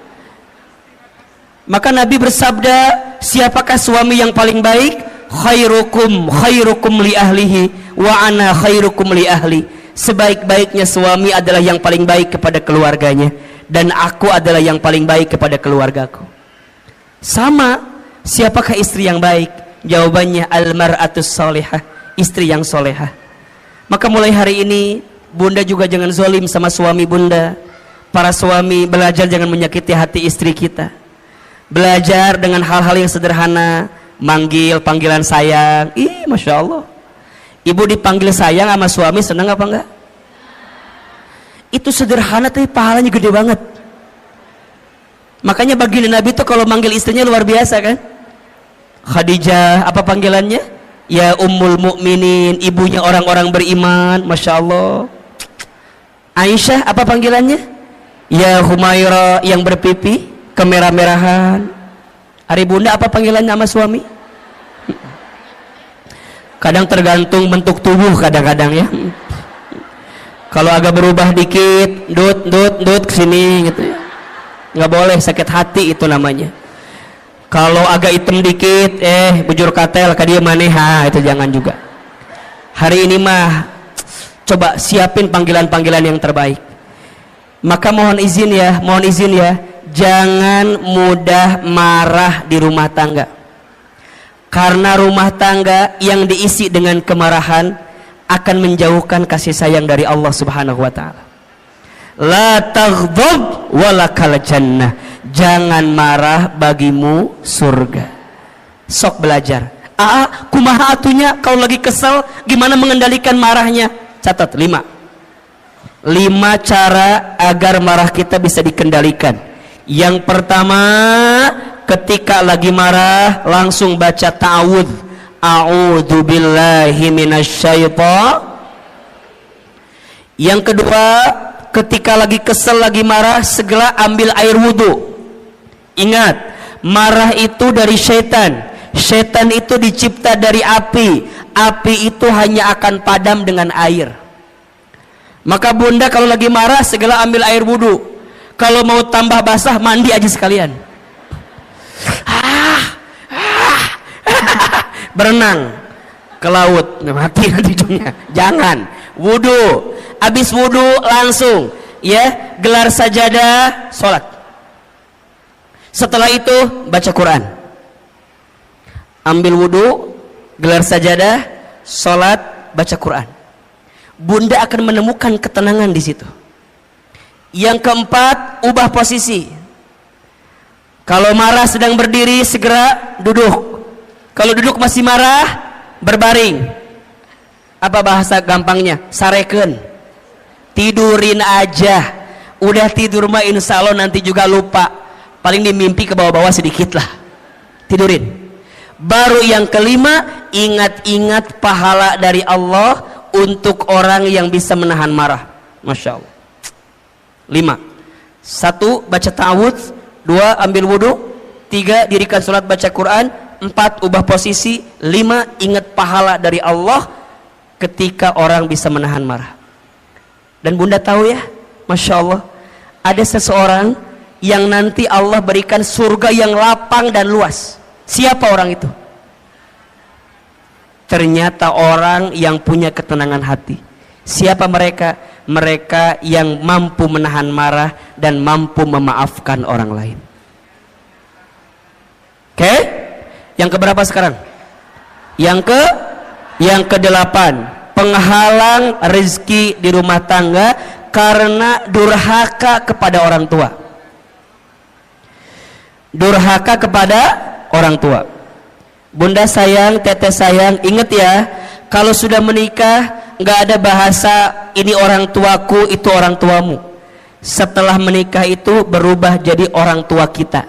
Maka Nabi bersabda, siapakah suami yang paling baik? Khairukum li ahlihi wa ana khairukum li ahli. Sebaik-baiknya suami adalah yang paling baik kepada keluarganya, dan aku adalah yang paling baik kepada keluargaku. Sama, siapakah istri yang baik? Jawabannya al-mar'atus salihah, istri yang solehah. Maka mulai hari ini Bunda juga jangan zalim sama suami Bunda. Para suami belajar jangan menyakiti hati istri kita. Belajar dengan hal-hal yang sederhana, manggil panggilan sayang. Ih, Masya Allah, ibu dipanggil sayang sama suami senang apa enggak? Itu sederhana tapi pahalanya gede banget. Makanya baginda Nabi itu kalau manggil istrinya luar biasa kan. Khadijah, apa panggilannya? Ya Ummul Mukminin, ibunya orang-orang beriman, Masya Allah. Aisyah, apa panggilannya? Ya Humaira, yang berpipi kemerah-merahan. Hari Bunda, apa panggilannya sama suami? Kadang tergantung bentuk tubuh, kadang-kadang ya. Kalau agak berubah dikit, dut kesini gitu ya, nggak boleh, sakit hati itu namanya. Kalau agak hitam dikit, bujur katel ka dia maneha, itu jangan juga. Hari ini mah coba siapin panggilan-panggilan yang terbaik. Maka mohon izin ya, jangan mudah marah di rumah tangga. Karena rumah tangga yang diisi dengan kemarahan akan menjauhkan kasih sayang dari Allah Subhanahu wa taala. La taghdab walakal jannah. Jangan marah, bagimu surga. Sok belajar. Kumaha atunya kalau lagi kesel, gimana mengendalikan marahnya? Catat 5 cara agar marah kita bisa dikendalikan. Yang pertama, ketika lagi marah langsung baca ta'awudz. A'udzu billahi minasyaitonir. Yang kedua, ketika lagi kesel, lagi marah, segera ambil air wudhu. Ingat, marah itu dari syaitan. Syaitan itu dicipta dari api. Api itu hanya akan padam dengan air. Maka Bunda kalau lagi marah segera ambil air wudhu. Kalau mau tambah basah, mandi aja sekalian. Berenang ke laut, mati nanti ujungnya. Jangan. Wudhu. Habis wudhu langsung ya gelar sajadah, sholat. Setelah itu baca Quran. Ambil wudhu, gelar sajadah, sholat, baca Quran. Bunda akan menemukan ketenangan di situ. Yang keempat, ubah posisi. Kalau marah sedang berdiri, segera duduk. Kalau duduk masih marah, berbaring. Apa bahasa gampangnya? Sareken. Tidurin aja. Udah tidur mah insya Allah nanti juga lupa. Paling dimimpi ke bawah-bawah sedikit lah. Tidurin. Baru yang kelima, ingat-ingat pahala dari Allah untuk orang yang bisa menahan marah. Masya Allah. 5. 1. Baca ta'awudz. 2. Ambil wudhu. 3. Dirikan sholat baca Quran. 4. Ubah posisi. 5. Ingat pahala dari Allah ketika orang bisa menahan marah. Dan Bunda tahu ya, Masya Allah, ada seseorang yang nanti Allah berikan surga yang lapang dan luas. Siapa orang itu? Ternyata orang yang punya ketenangan hati. Siapa mereka? Mereka yang mampu menahan marah dan mampu memaafkan orang lain. Oke? Yang keberapa sekarang? Yang ke-8. Penghalang rezeki di rumah tangga karena durhaka kepada orang tua. durhaka kepada orang tua. Bunda sayang, teteh sayang, ingat ya, kalau sudah menikah nggak ada bahasa ini orang tuaku, itu orang tuamu. Setelah menikah itu berubah jadi orang tua kita.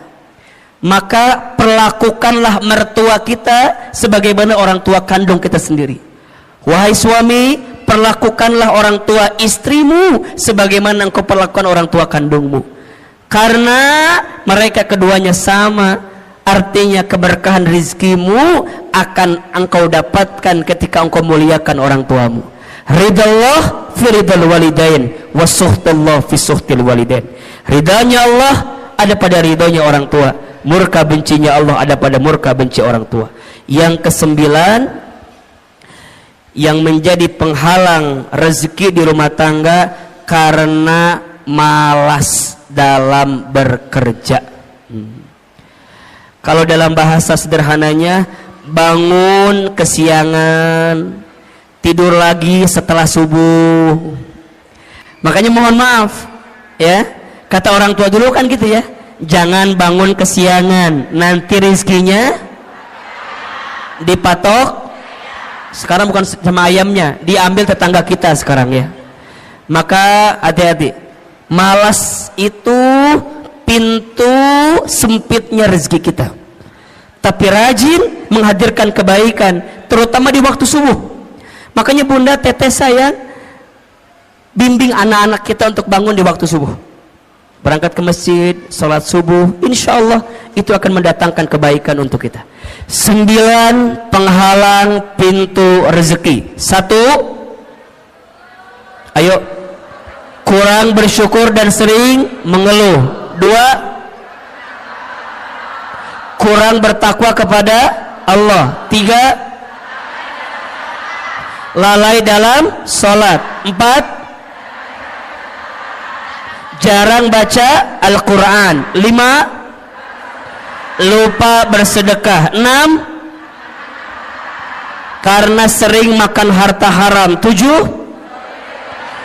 Maka perlakukanlah mertua kita sebagaimana orang tua kandung kita sendiri. Wahai suami, perlakukanlah orang tua istrimu sebagaimana engkau perlakukan orang tua kandungmu. Karena mereka keduanya sama, artinya keberkahan rizkimu akan engkau dapatkan ketika engkau muliakan orang tuamu. Ridallah fi ridal walidain wa suhtullah fi suhtil walidain. Ridanya Allah ada pada ridhonya orang tua, murka bencinya Allah ada pada murka benci orang tua. Yang kesembilan, yang menjadi penghalang rezeki di rumah tangga karena malas dalam bekerja. Kalau dalam bahasa sederhananya, bangun kesiangan, tidur lagi setelah subuh. Makanya mohon maaf ya, kata orang tua dulu kan gitu ya, jangan bangun kesiangan, nanti rezekinya dipatok. Sekarang bukan sama ayamnya, diambil tetangga kita sekarang ya. Maka hati-hati, malas itu pintu sempitnya rezeki kita. Tapi rajin menghadirkan kebaikan, terutama di waktu subuh. Makanya bunda, teteh sayang, bimbing anak-anak kita untuk bangun di waktu subuh, berangkat ke masjid, sholat subuh. Insya Allah itu akan mendatangkan kebaikan untuk kita. 9 penghalang pintu rezeki. 1, ayo, kurang bersyukur dan sering mengeluh. 2, kurang bertakwa kepada Allah. 3, lalai dalam sholat. 4, jarang baca Al-Quran. 5, lupa bersedekah. 6, karena sering makan harta haram. 7,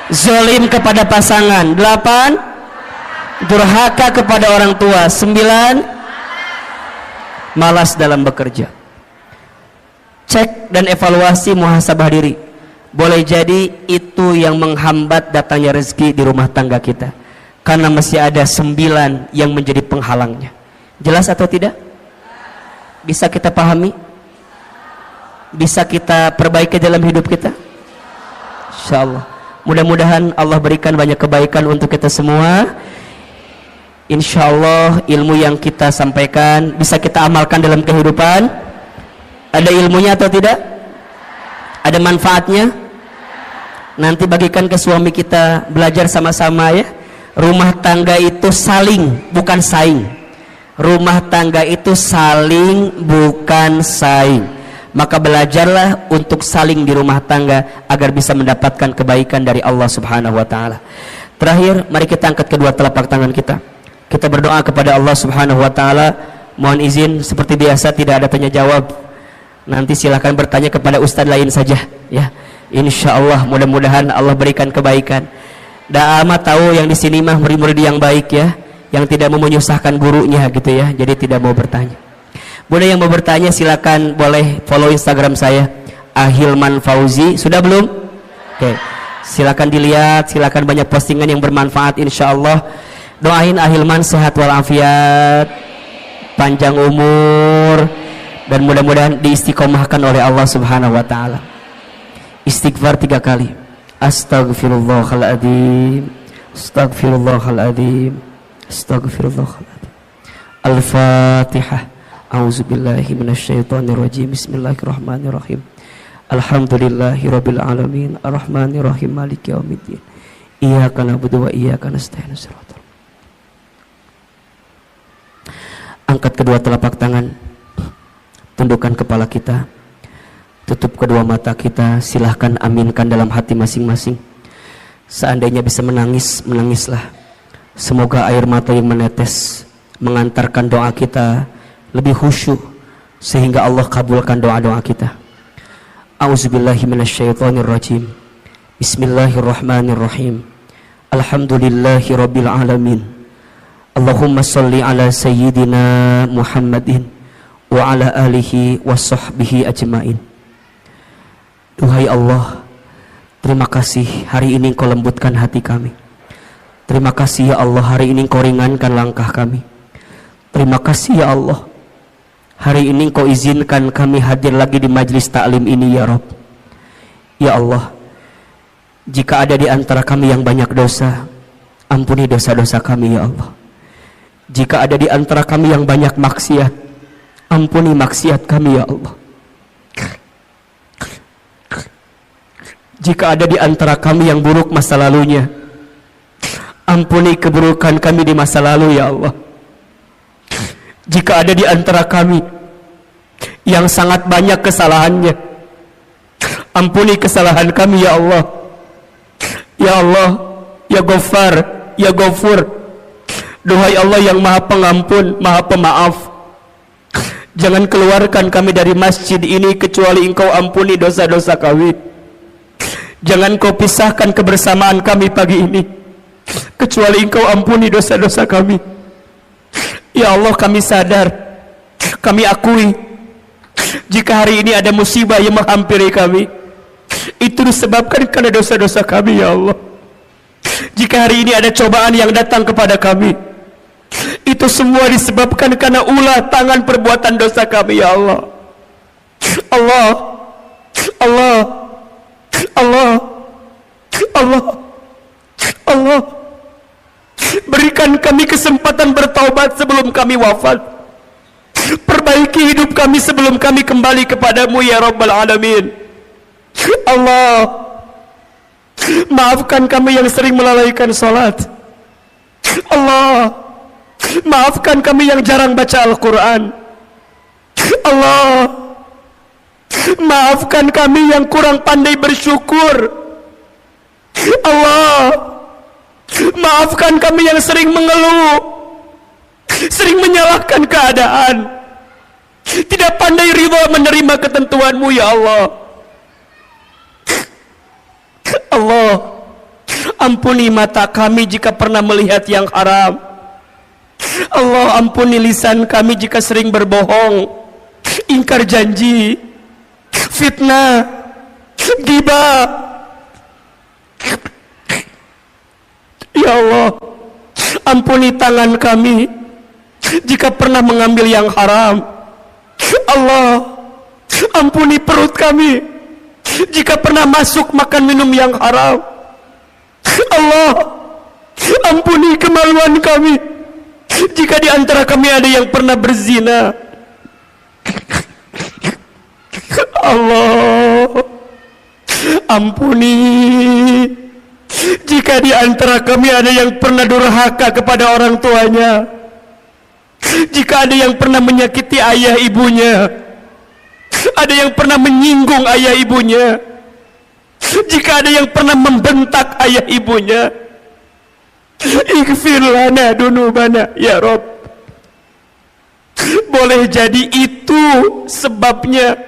zalim kepada pasangan. 8, durhaka kepada orang tua. 9, malas dalam bekerja. Cek dan evaluasi, muhasabah diri. Boleh jadi itu yang menghambat datangnya rezeki di rumah tangga kita, karena masih ada 9 yang menjadi penghalangnya. Jelas atau tidak? Bisa kita pahami? Bisa kita perbaiki dalam hidup kita? Insyaallah. Mudah-mudahan Allah berikan banyak kebaikan untuk kita semua. Insyaallah ilmu yang kita sampaikan bisa kita amalkan dalam kehidupan. Ada ilmunya atau tidak? Ada manfaatnya? Nanti bagikan ke suami kita, belajar sama-sama ya. Rumah tangga itu saling, bukan saing. Rumah tangga itu saling, bukan saing. Maka belajarlah untuk saling di rumah tangga agar bisa mendapatkan kebaikan dari Allah Subhanahu wa taala. Terakhir, mari kita angkat kedua telapak tangan kita. Kita berdoa kepada Allah Subhanahu wa taala. Mohon izin, seperti biasa tidak ada tanya jawab. Nanti silakan bertanya kepada ustadz lain saja ya. Insya Allah mudah-mudahan Allah berikan kebaikan. Da'ama tahu yang di sini mah murid-murid yang baik ya, yang tidak mau menyusahkan gurunya gitu ya, jadi tidak mau bertanya. Bunda yang mau bertanya silakan boleh follow Instagram saya Ahilman Fauzi. Sudah belum? Oke. Silakan dilihat, silakan banyak postingan yang bermanfaat insya Allah. Doain Ahilman sehat walafiat, panjang umur, dan mudah-mudahan diistiqomahkan oleh Allah Subhanahu wa taala. Istighfar 3 kali. Astaghfirullahaladzim, astaghfirullahaladzim, astaghfirullahaladzim. Al-Fatihah. A'udzubillahi minasyaitonirrajim. Bismillahirrahmanirrahim. Alhamdulillahirabbil alamin, arrahmanirrahim, maliki yaumiddin. Iyyaka na'budu wa iyyaka nasta'in. Angkat kedua telapak tangan, tundukkan kepala kita, tutup kedua mata kita, silahkan aminkan dalam hati masing-masing. Seandainya bisa menangis, menangislah. Semoga air mata yang menetes mengantarkan doa kita lebih khusyuk, sehingga Allah kabulkan doa-doa kita. A'udzubillahi minasyaitonirrajim. Bismillahirrahmanirrahim. Alhamdulillahi rabbil alamin. Allahumma salli ala sayyidina Muhammadin wa ala alihi wa sahbihi ajmain. Duhai Allah, terima kasih hari ini Engkau lembutkan hati kami. Terima kasih ya Allah, hari ini Engkau ringankan langkah kami. Terima kasih ya Allah, hari ini Engkau izinkan kami hadir lagi di majlis taklim ini ya Rabb. Ya Allah, jika ada di antara kami yang banyak dosa, ampuni dosa-dosa kami ya Allah. Jika ada di antara kami yang banyak maksiat, ampuni maksiat kami ya Allah. Jika ada di antara kami yang buruk masa lalunya, ampuni keburukan kami di masa lalu ya Allah. Jika ada di antara kami yang sangat banyak kesalahannya, ampuni kesalahan kami ya Allah. Ya Allah, ya Ghaffar, ya Ghafur. Duhai Allah yang Maha Pengampun, Maha Pemaaf, jangan keluarkan kami dari masjid ini kecuali Engkau ampuni dosa-dosa kami. Jangan Kau pisahkan kebersamaan kami pagi ini kecuali Engkau ampuni dosa-dosa kami. Ya Allah, kami sadar, kami akui, jika hari ini ada musibah yang menghampiri kami, itu disebabkan karena dosa-dosa kami ya Allah. Jika hari ini ada cobaan yang datang kepada kami, itu semua disebabkan karena ulah tangan perbuatan dosa kami ya Allah. Allah, Allah, Allah, Allah, Allah, berikan kami kesempatan bertaubat sebelum kami wafat. Perbaiki hidup kami sebelum kami kembali kepadamu ya Rabbal Alamin. Allah, maafkan kami yang sering melalaikan salat. Allah, maafkan kami yang jarang baca Al-Quran. Allah, maafkan kami yang kurang pandai bersyukur. Allah, maafkan kami yang sering mengeluh, sering menyalahkan keadaan, tidak pandai ridha menerima ketentuan-Mu ya Allah. Allah, ampuni mata kami jika pernah melihat yang haram. Allah, ampuni lisan kami jika sering berbohong, ingkar janji, fitnah, ghibah. Ya Allah, ampuni tangan kami jika pernah mengambil yang haram. Allah, ampuni perut kami jika pernah masuk makan minum yang haram. Allah, ampuni kemaluan kami jika di antara kami ada yang pernah berzina. Allah, ampuni jika di antara kami ada yang pernah durhaka kepada orang tuanya, jika ada yang pernah menyakiti ayah ibunya, ada yang pernah menyinggung ayah ibunya, jika ada yang pernah membentak ayah ibunya. Ighfir lana dunubana ya Rabb. Boleh jadi itu sebabnya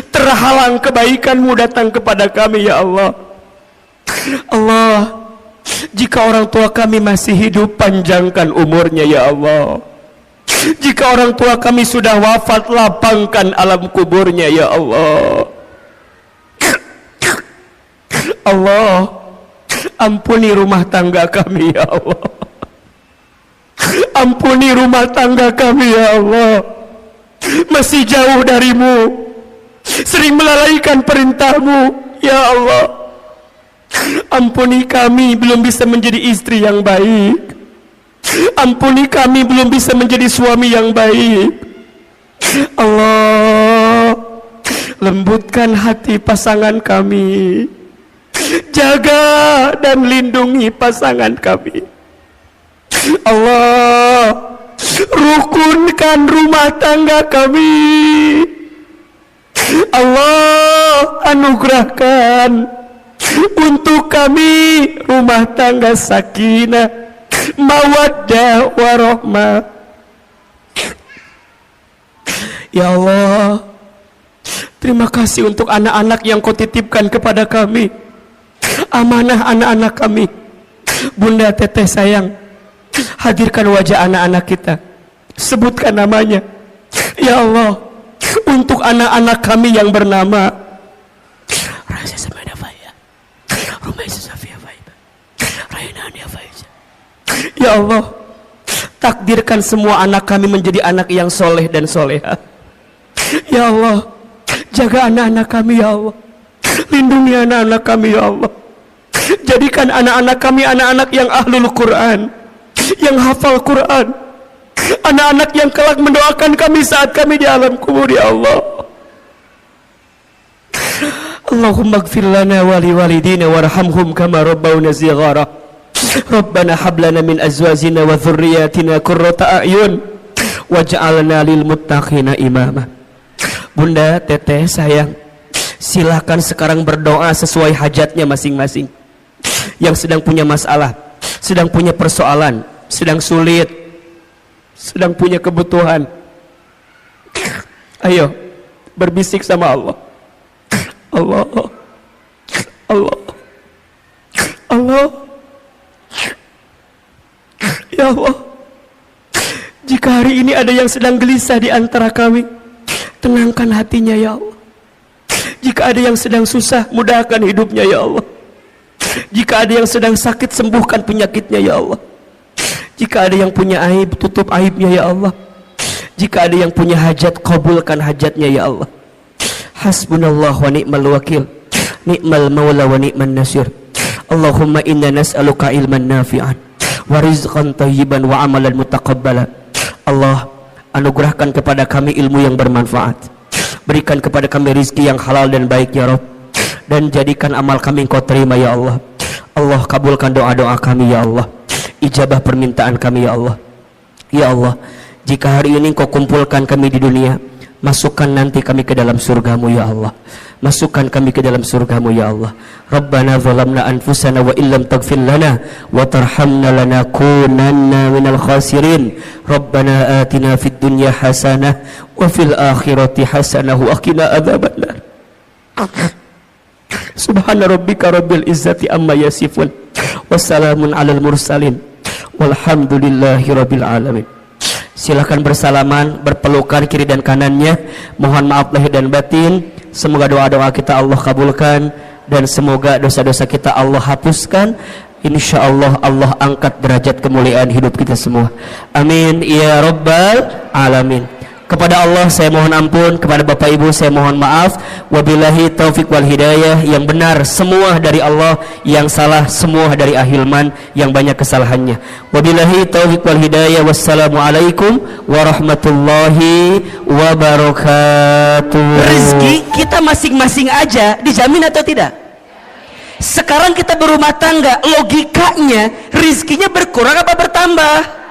terhalang kebaikan-Mu datang kepada kami ya Allah. Allah, jika orang tua kami masih hidup, panjangkan umurnya ya Allah. Jika orang tua kami sudah wafat, lapangkan alam kuburnya ya Allah. Allah, ampuni rumah tangga kami ya Allah. Ampuni rumah tangga kami ya Allah, masih jauh dari-Mu, sering melalaikan perintah-Mu ya Allah. Ampuni kami belum bisa menjadi istri yang baik. Ampuni kami belum bisa menjadi suami yang baik. Allah, lembutkan hati pasangan kami. Jaga dan lindungi pasangan kami. Allah, rukunkan rumah tangga kami. Allah, anugerahkan untuk kami rumah tangga sakinah, mawaddah warahmah. Ya Allah, terima kasih untuk anak-anak yang Kau titipkan kepada kami. Amanah anak-anak kami. Bunda Teteh sayang, hadirkan wajah anak-anak kita, sebutkan namanya ya Allah, untuk anak-anak kami yang bernama Raisa Samada Faya, Rumaisa Safia Faiba, Rainania Faiza. Ya Allah, takdirkan semua anak kami menjadi anak yang soleh dan soleha. Ya Allah, jaga anak-anak kami ya Allah, lindungi anak-anak kami ya Allah, jadikan anak-anak kami anak-anak yang ahlul Quran, yang hafal Quran, anak-anak yang kelak mendoakan kami saat kami di alam kubur ya Allah. Allahumma ighfir lana wa liwalidina warhamhum kama rabbawna shighara. Rabbana hab lana min azwajina wa dhurriyyatina qurrata a'yun waj'alna lil muttaqina imama. Bunda, teteh, sayang, silahkan sekarang berdoa sesuai hajatnya masing-masing. Yang sedang punya masalah, sedang punya persoalan, sedang sulit, sedang punya kebutuhan, ayo berbisik sama Allah. Allah, Allah, Allah. Ya Allah, jika hari ini ada yang sedang gelisah di antara kami, tenangkan hatinya ya Allah. Jika ada yang sedang susah, mudahkan hidupnya ya Allah. Jika ada yang sedang sakit, sembuhkan penyakitnya ya Allah. Jika ada yang punya aib, tutup aibnya ya Allah. Jika ada yang punya hajat, kabulkan hajatnya ya Allah. Hasbunallah wa ni'mal wakil, ni'mal maula wa ni'man nasir. Allahumma inna nas'aluka ilman nafi'an wa rizqan thayyiban wa amalan mutaqabbalan. Allah, anugerahkan kepada kami ilmu yang bermanfaat, berikan kepada kami rizki yang halal dan baik ya Rabb, dan jadikan amal kami Engkau terima ya Allah. Allah, kabulkan doa-doa kami ya Allah, ijabah permintaan kami ya Allah. Ya Allah, jika hari ini Engkau kumpulkan kami di dunia, masukkan nanti kami ke dalam surgamu ya Allah. Masukkan kami ke dalam surgamu ya Allah. Rabbana zalamna anfusana wa illam taghfir lana wa tarhamna lanakunanna minal khasirin. Rabbana atina fid dunya hasanah wa fil akhirati hasanah wa qina adzabannar. Subhana rabbika rabbil izzati amma yasifun wassalamun alal mursalin walhamdulillahi rabbil alamin. Silakan bersalaman, berpelukan kiri dan kanannya. Mohon maaf lahir dan batin. Semoga doa-doa kita Allah kabulkan, dan semoga dosa-dosa kita Allah hapuskan. Insyaallah Allah angkat derajat kemuliaan hidup kita semua. Amin ya rabbal alamin. Kepada Allah saya mohon ampun, kepada Bapak Ibu saya mohon maaf. Wabillahi taufik wal hidayah. Yang benar semua dari Allah, yang salah semua dari Ahilman yang banyak kesalahannya. Wabillahi taufik wal hidayah. Wassalamualaikum warahmatullahi wabarakatuh. Rezeki kita masing-masing aja dijamin atau tidak? Sekarang kita berumah tangga, logikanya rezekinya berkurang apa bertambah?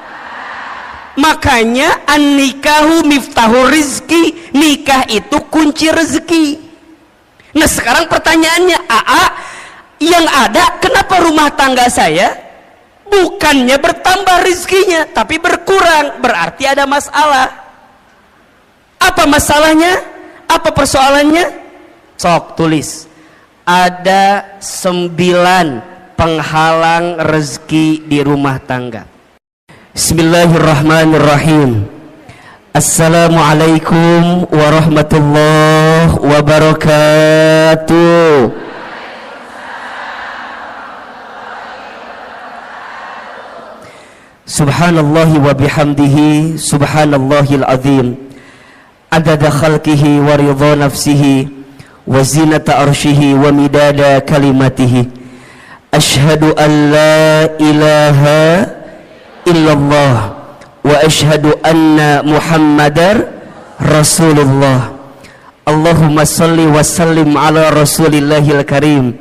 Makanya an-nikahu miftahu rizki, nikah itu kunci rezeki. Nah sekarang pertanyaannya, yang ada kenapa rumah tangga saya bukannya bertambah rizkinya tapi berkurang? Berarti ada masalah. Apa masalahnya? Apa persoalannya? Sok tulis. Ada 9 penghalang rezeki di rumah tangga. Bismillahirrahmanirrahim. Assalamualaikum warahmatullahi wabarakatuh. Subhanallahi wa bihamdihi, subhanallahil azim, adada khalqihi wa ridha nafsihi wa zinata arshihi wa midada kalimatihi. Ashhadu an la ilaha illallah wa ashhadu anna Muhammadar Rasulullah. Allahumma salli wa sallim ala Rasulillahil Karim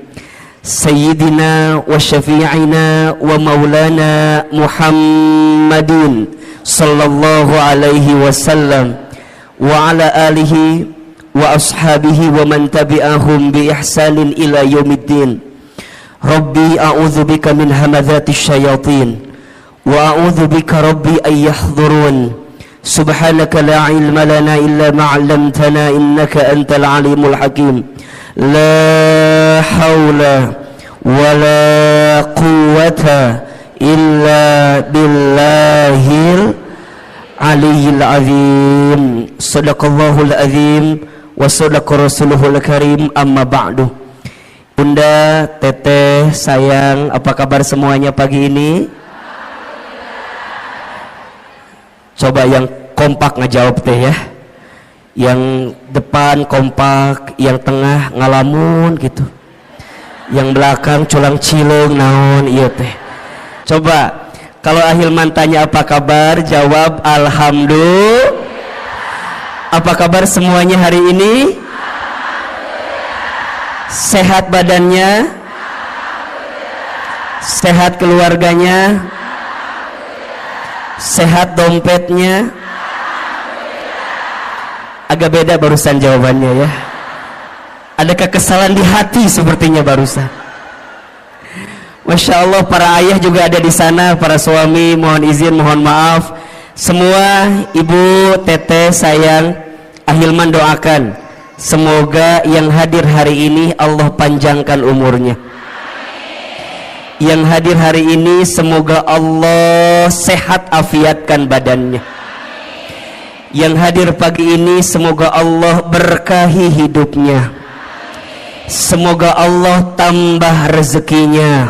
Sayyidina wa syafi'ina wa maulana Muhammadin sallallahu alaihi wasallam wa ala alihi wa ashabihi wa man tabi'ahum bi ihsanin ila yaumiddin. Rabbi a'udzu bika min hamadzatish syayatin wa a'udzu bika rabbi ay yahdurun. Subhanaka la ilma lana illa ma 'allamtana innaka antal alimul hakim. La haula wa la quwwata illa billahil aliyil azim. Sadaqallahul azim wa sadaqa rasuluhul karim. Amma ba'du. Bunda, teteh, sayang, apa kabar semuanya pagi ini? Coba yang kompak ngejawab teh ya. Yang depan kompak, yang tengah ngalamun gitu. Yang belakang culang cilung naon iya teh. Coba kalau Ahilman tanya apa kabar, jawab alhamdulillah. Apa kabar semuanya hari ini? Sehat badannya, sehat keluarganya, sehat dompetnya. Agak beda barusan jawabannya ya. Ada kekesalan di hati sepertinya barusan. Masya Allah, para ayah juga ada di sana, para suami mohon izin, mohon maaf. Semua ibu, teteh, sayang, Ahilman doakan semoga yang hadir hari ini Allah panjangkan umurnya. Yang hadir hari ini semoga Allah sehat afiatkan badannya. Yang hadir pagi ini semoga Allah berkahi hidupnya. Semoga Allah tambah rezekinya.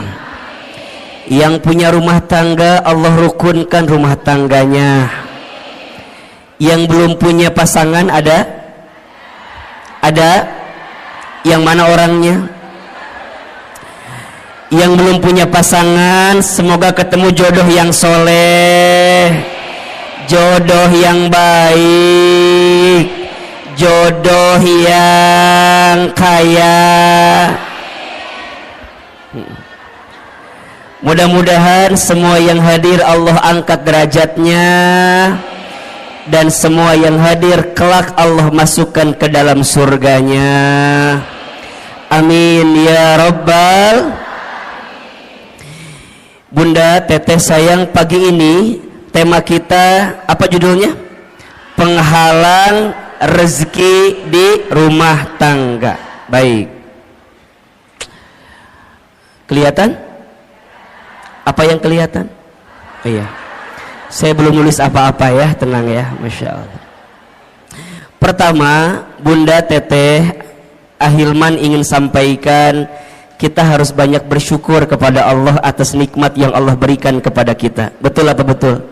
Yang punya rumah tangga Allah rukunkan rumah tangganya. Yang belum punya pasangan ada? Yang mana orangnya? Yang belum punya pasangan semoga ketemu jodoh yang soleh, jodoh yang baik, jodoh yang kaya. Mudah-mudahan semua yang hadir Allah angkat derajatnya, dan semua yang hadir kelak Allah masukkan ke dalam surganya. Amin ya rabbal. Bunda, teteh, sayang, pagi ini tema kita apa judulnya? Penghalang rezeki di rumah tangga. Baik. Kelihatan? Apa yang kelihatan? Iya. Saya belum nulis apa-apa ya, tenang ya, Masya Allah. Pertama, Bunda, teteh, Ahilman ingin sampaikan kita harus banyak bersyukur kepada Allah atas nikmat yang Allah berikan kepada kita. Betul apa betul?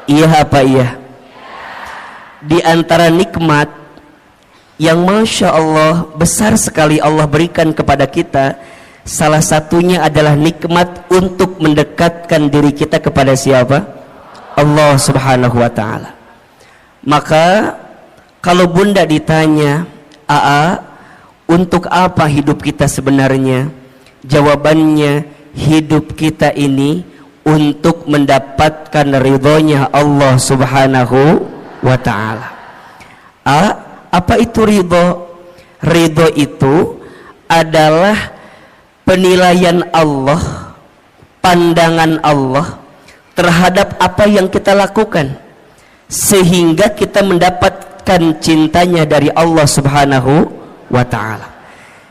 Iya apa iya? Di antara nikmat yang Masya Allah besar sekali Allah berikan kepada kita, salah satunya adalah nikmat untuk mendekatkan diri kita kepada siapa? Allah Subhanahu wa ta'ala. Maka kalau Bunda ditanya, untuk apa hidup kita sebenarnya? Jawabannya, hidup kita ini untuk mendapatkan ridhonya Allah Subhanahu wa ta'ala. Apa itu ridho? Ridho itu adalah penilaian Allah, pandangan Allah terhadap apa yang kita lakukan, sehingga kita mendapatkan cintanya dari Allah Subhanahu wa ta'ala.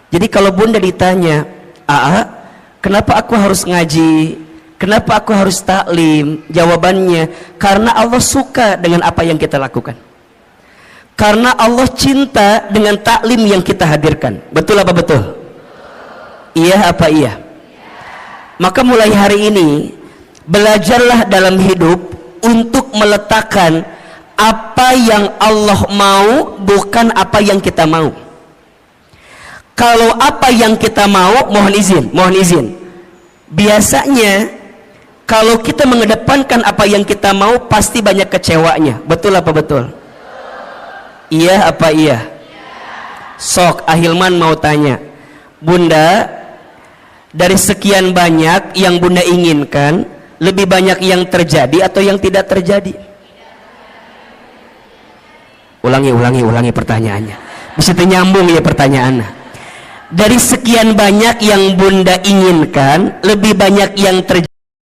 Jadi kalau Bunda ditanya, kenapa aku harus ngaji? Kenapa aku harus taklim? Jawabannya, karena Allah suka dengan apa yang kita lakukan. Karena Allah cinta dengan taklim yang kita hadirkan. Betul apa betul? Iya apa iya? Maka mulai hari ini belajarlah dalam hidup untuk meletakkan apa yang Allah mau, bukan apa yang kita mau. Kalau apa yang kita mau, mohon izin. Biasanya kalau kita mengedepankan apa yang kita mau, pasti banyak kecewanya. Betul apa betul? Iya apa iya? Sok Ahilman mau tanya, Bunda, dari sekian banyak yang Bunda inginkan, lebih banyak yang terjadi atau yang tidak terjadi? Ulangi pertanyaannya. Bisa nyambung ya pertanyaannya. Dari sekian banyak yang Bunda inginkan, lebih banyak yang terjadi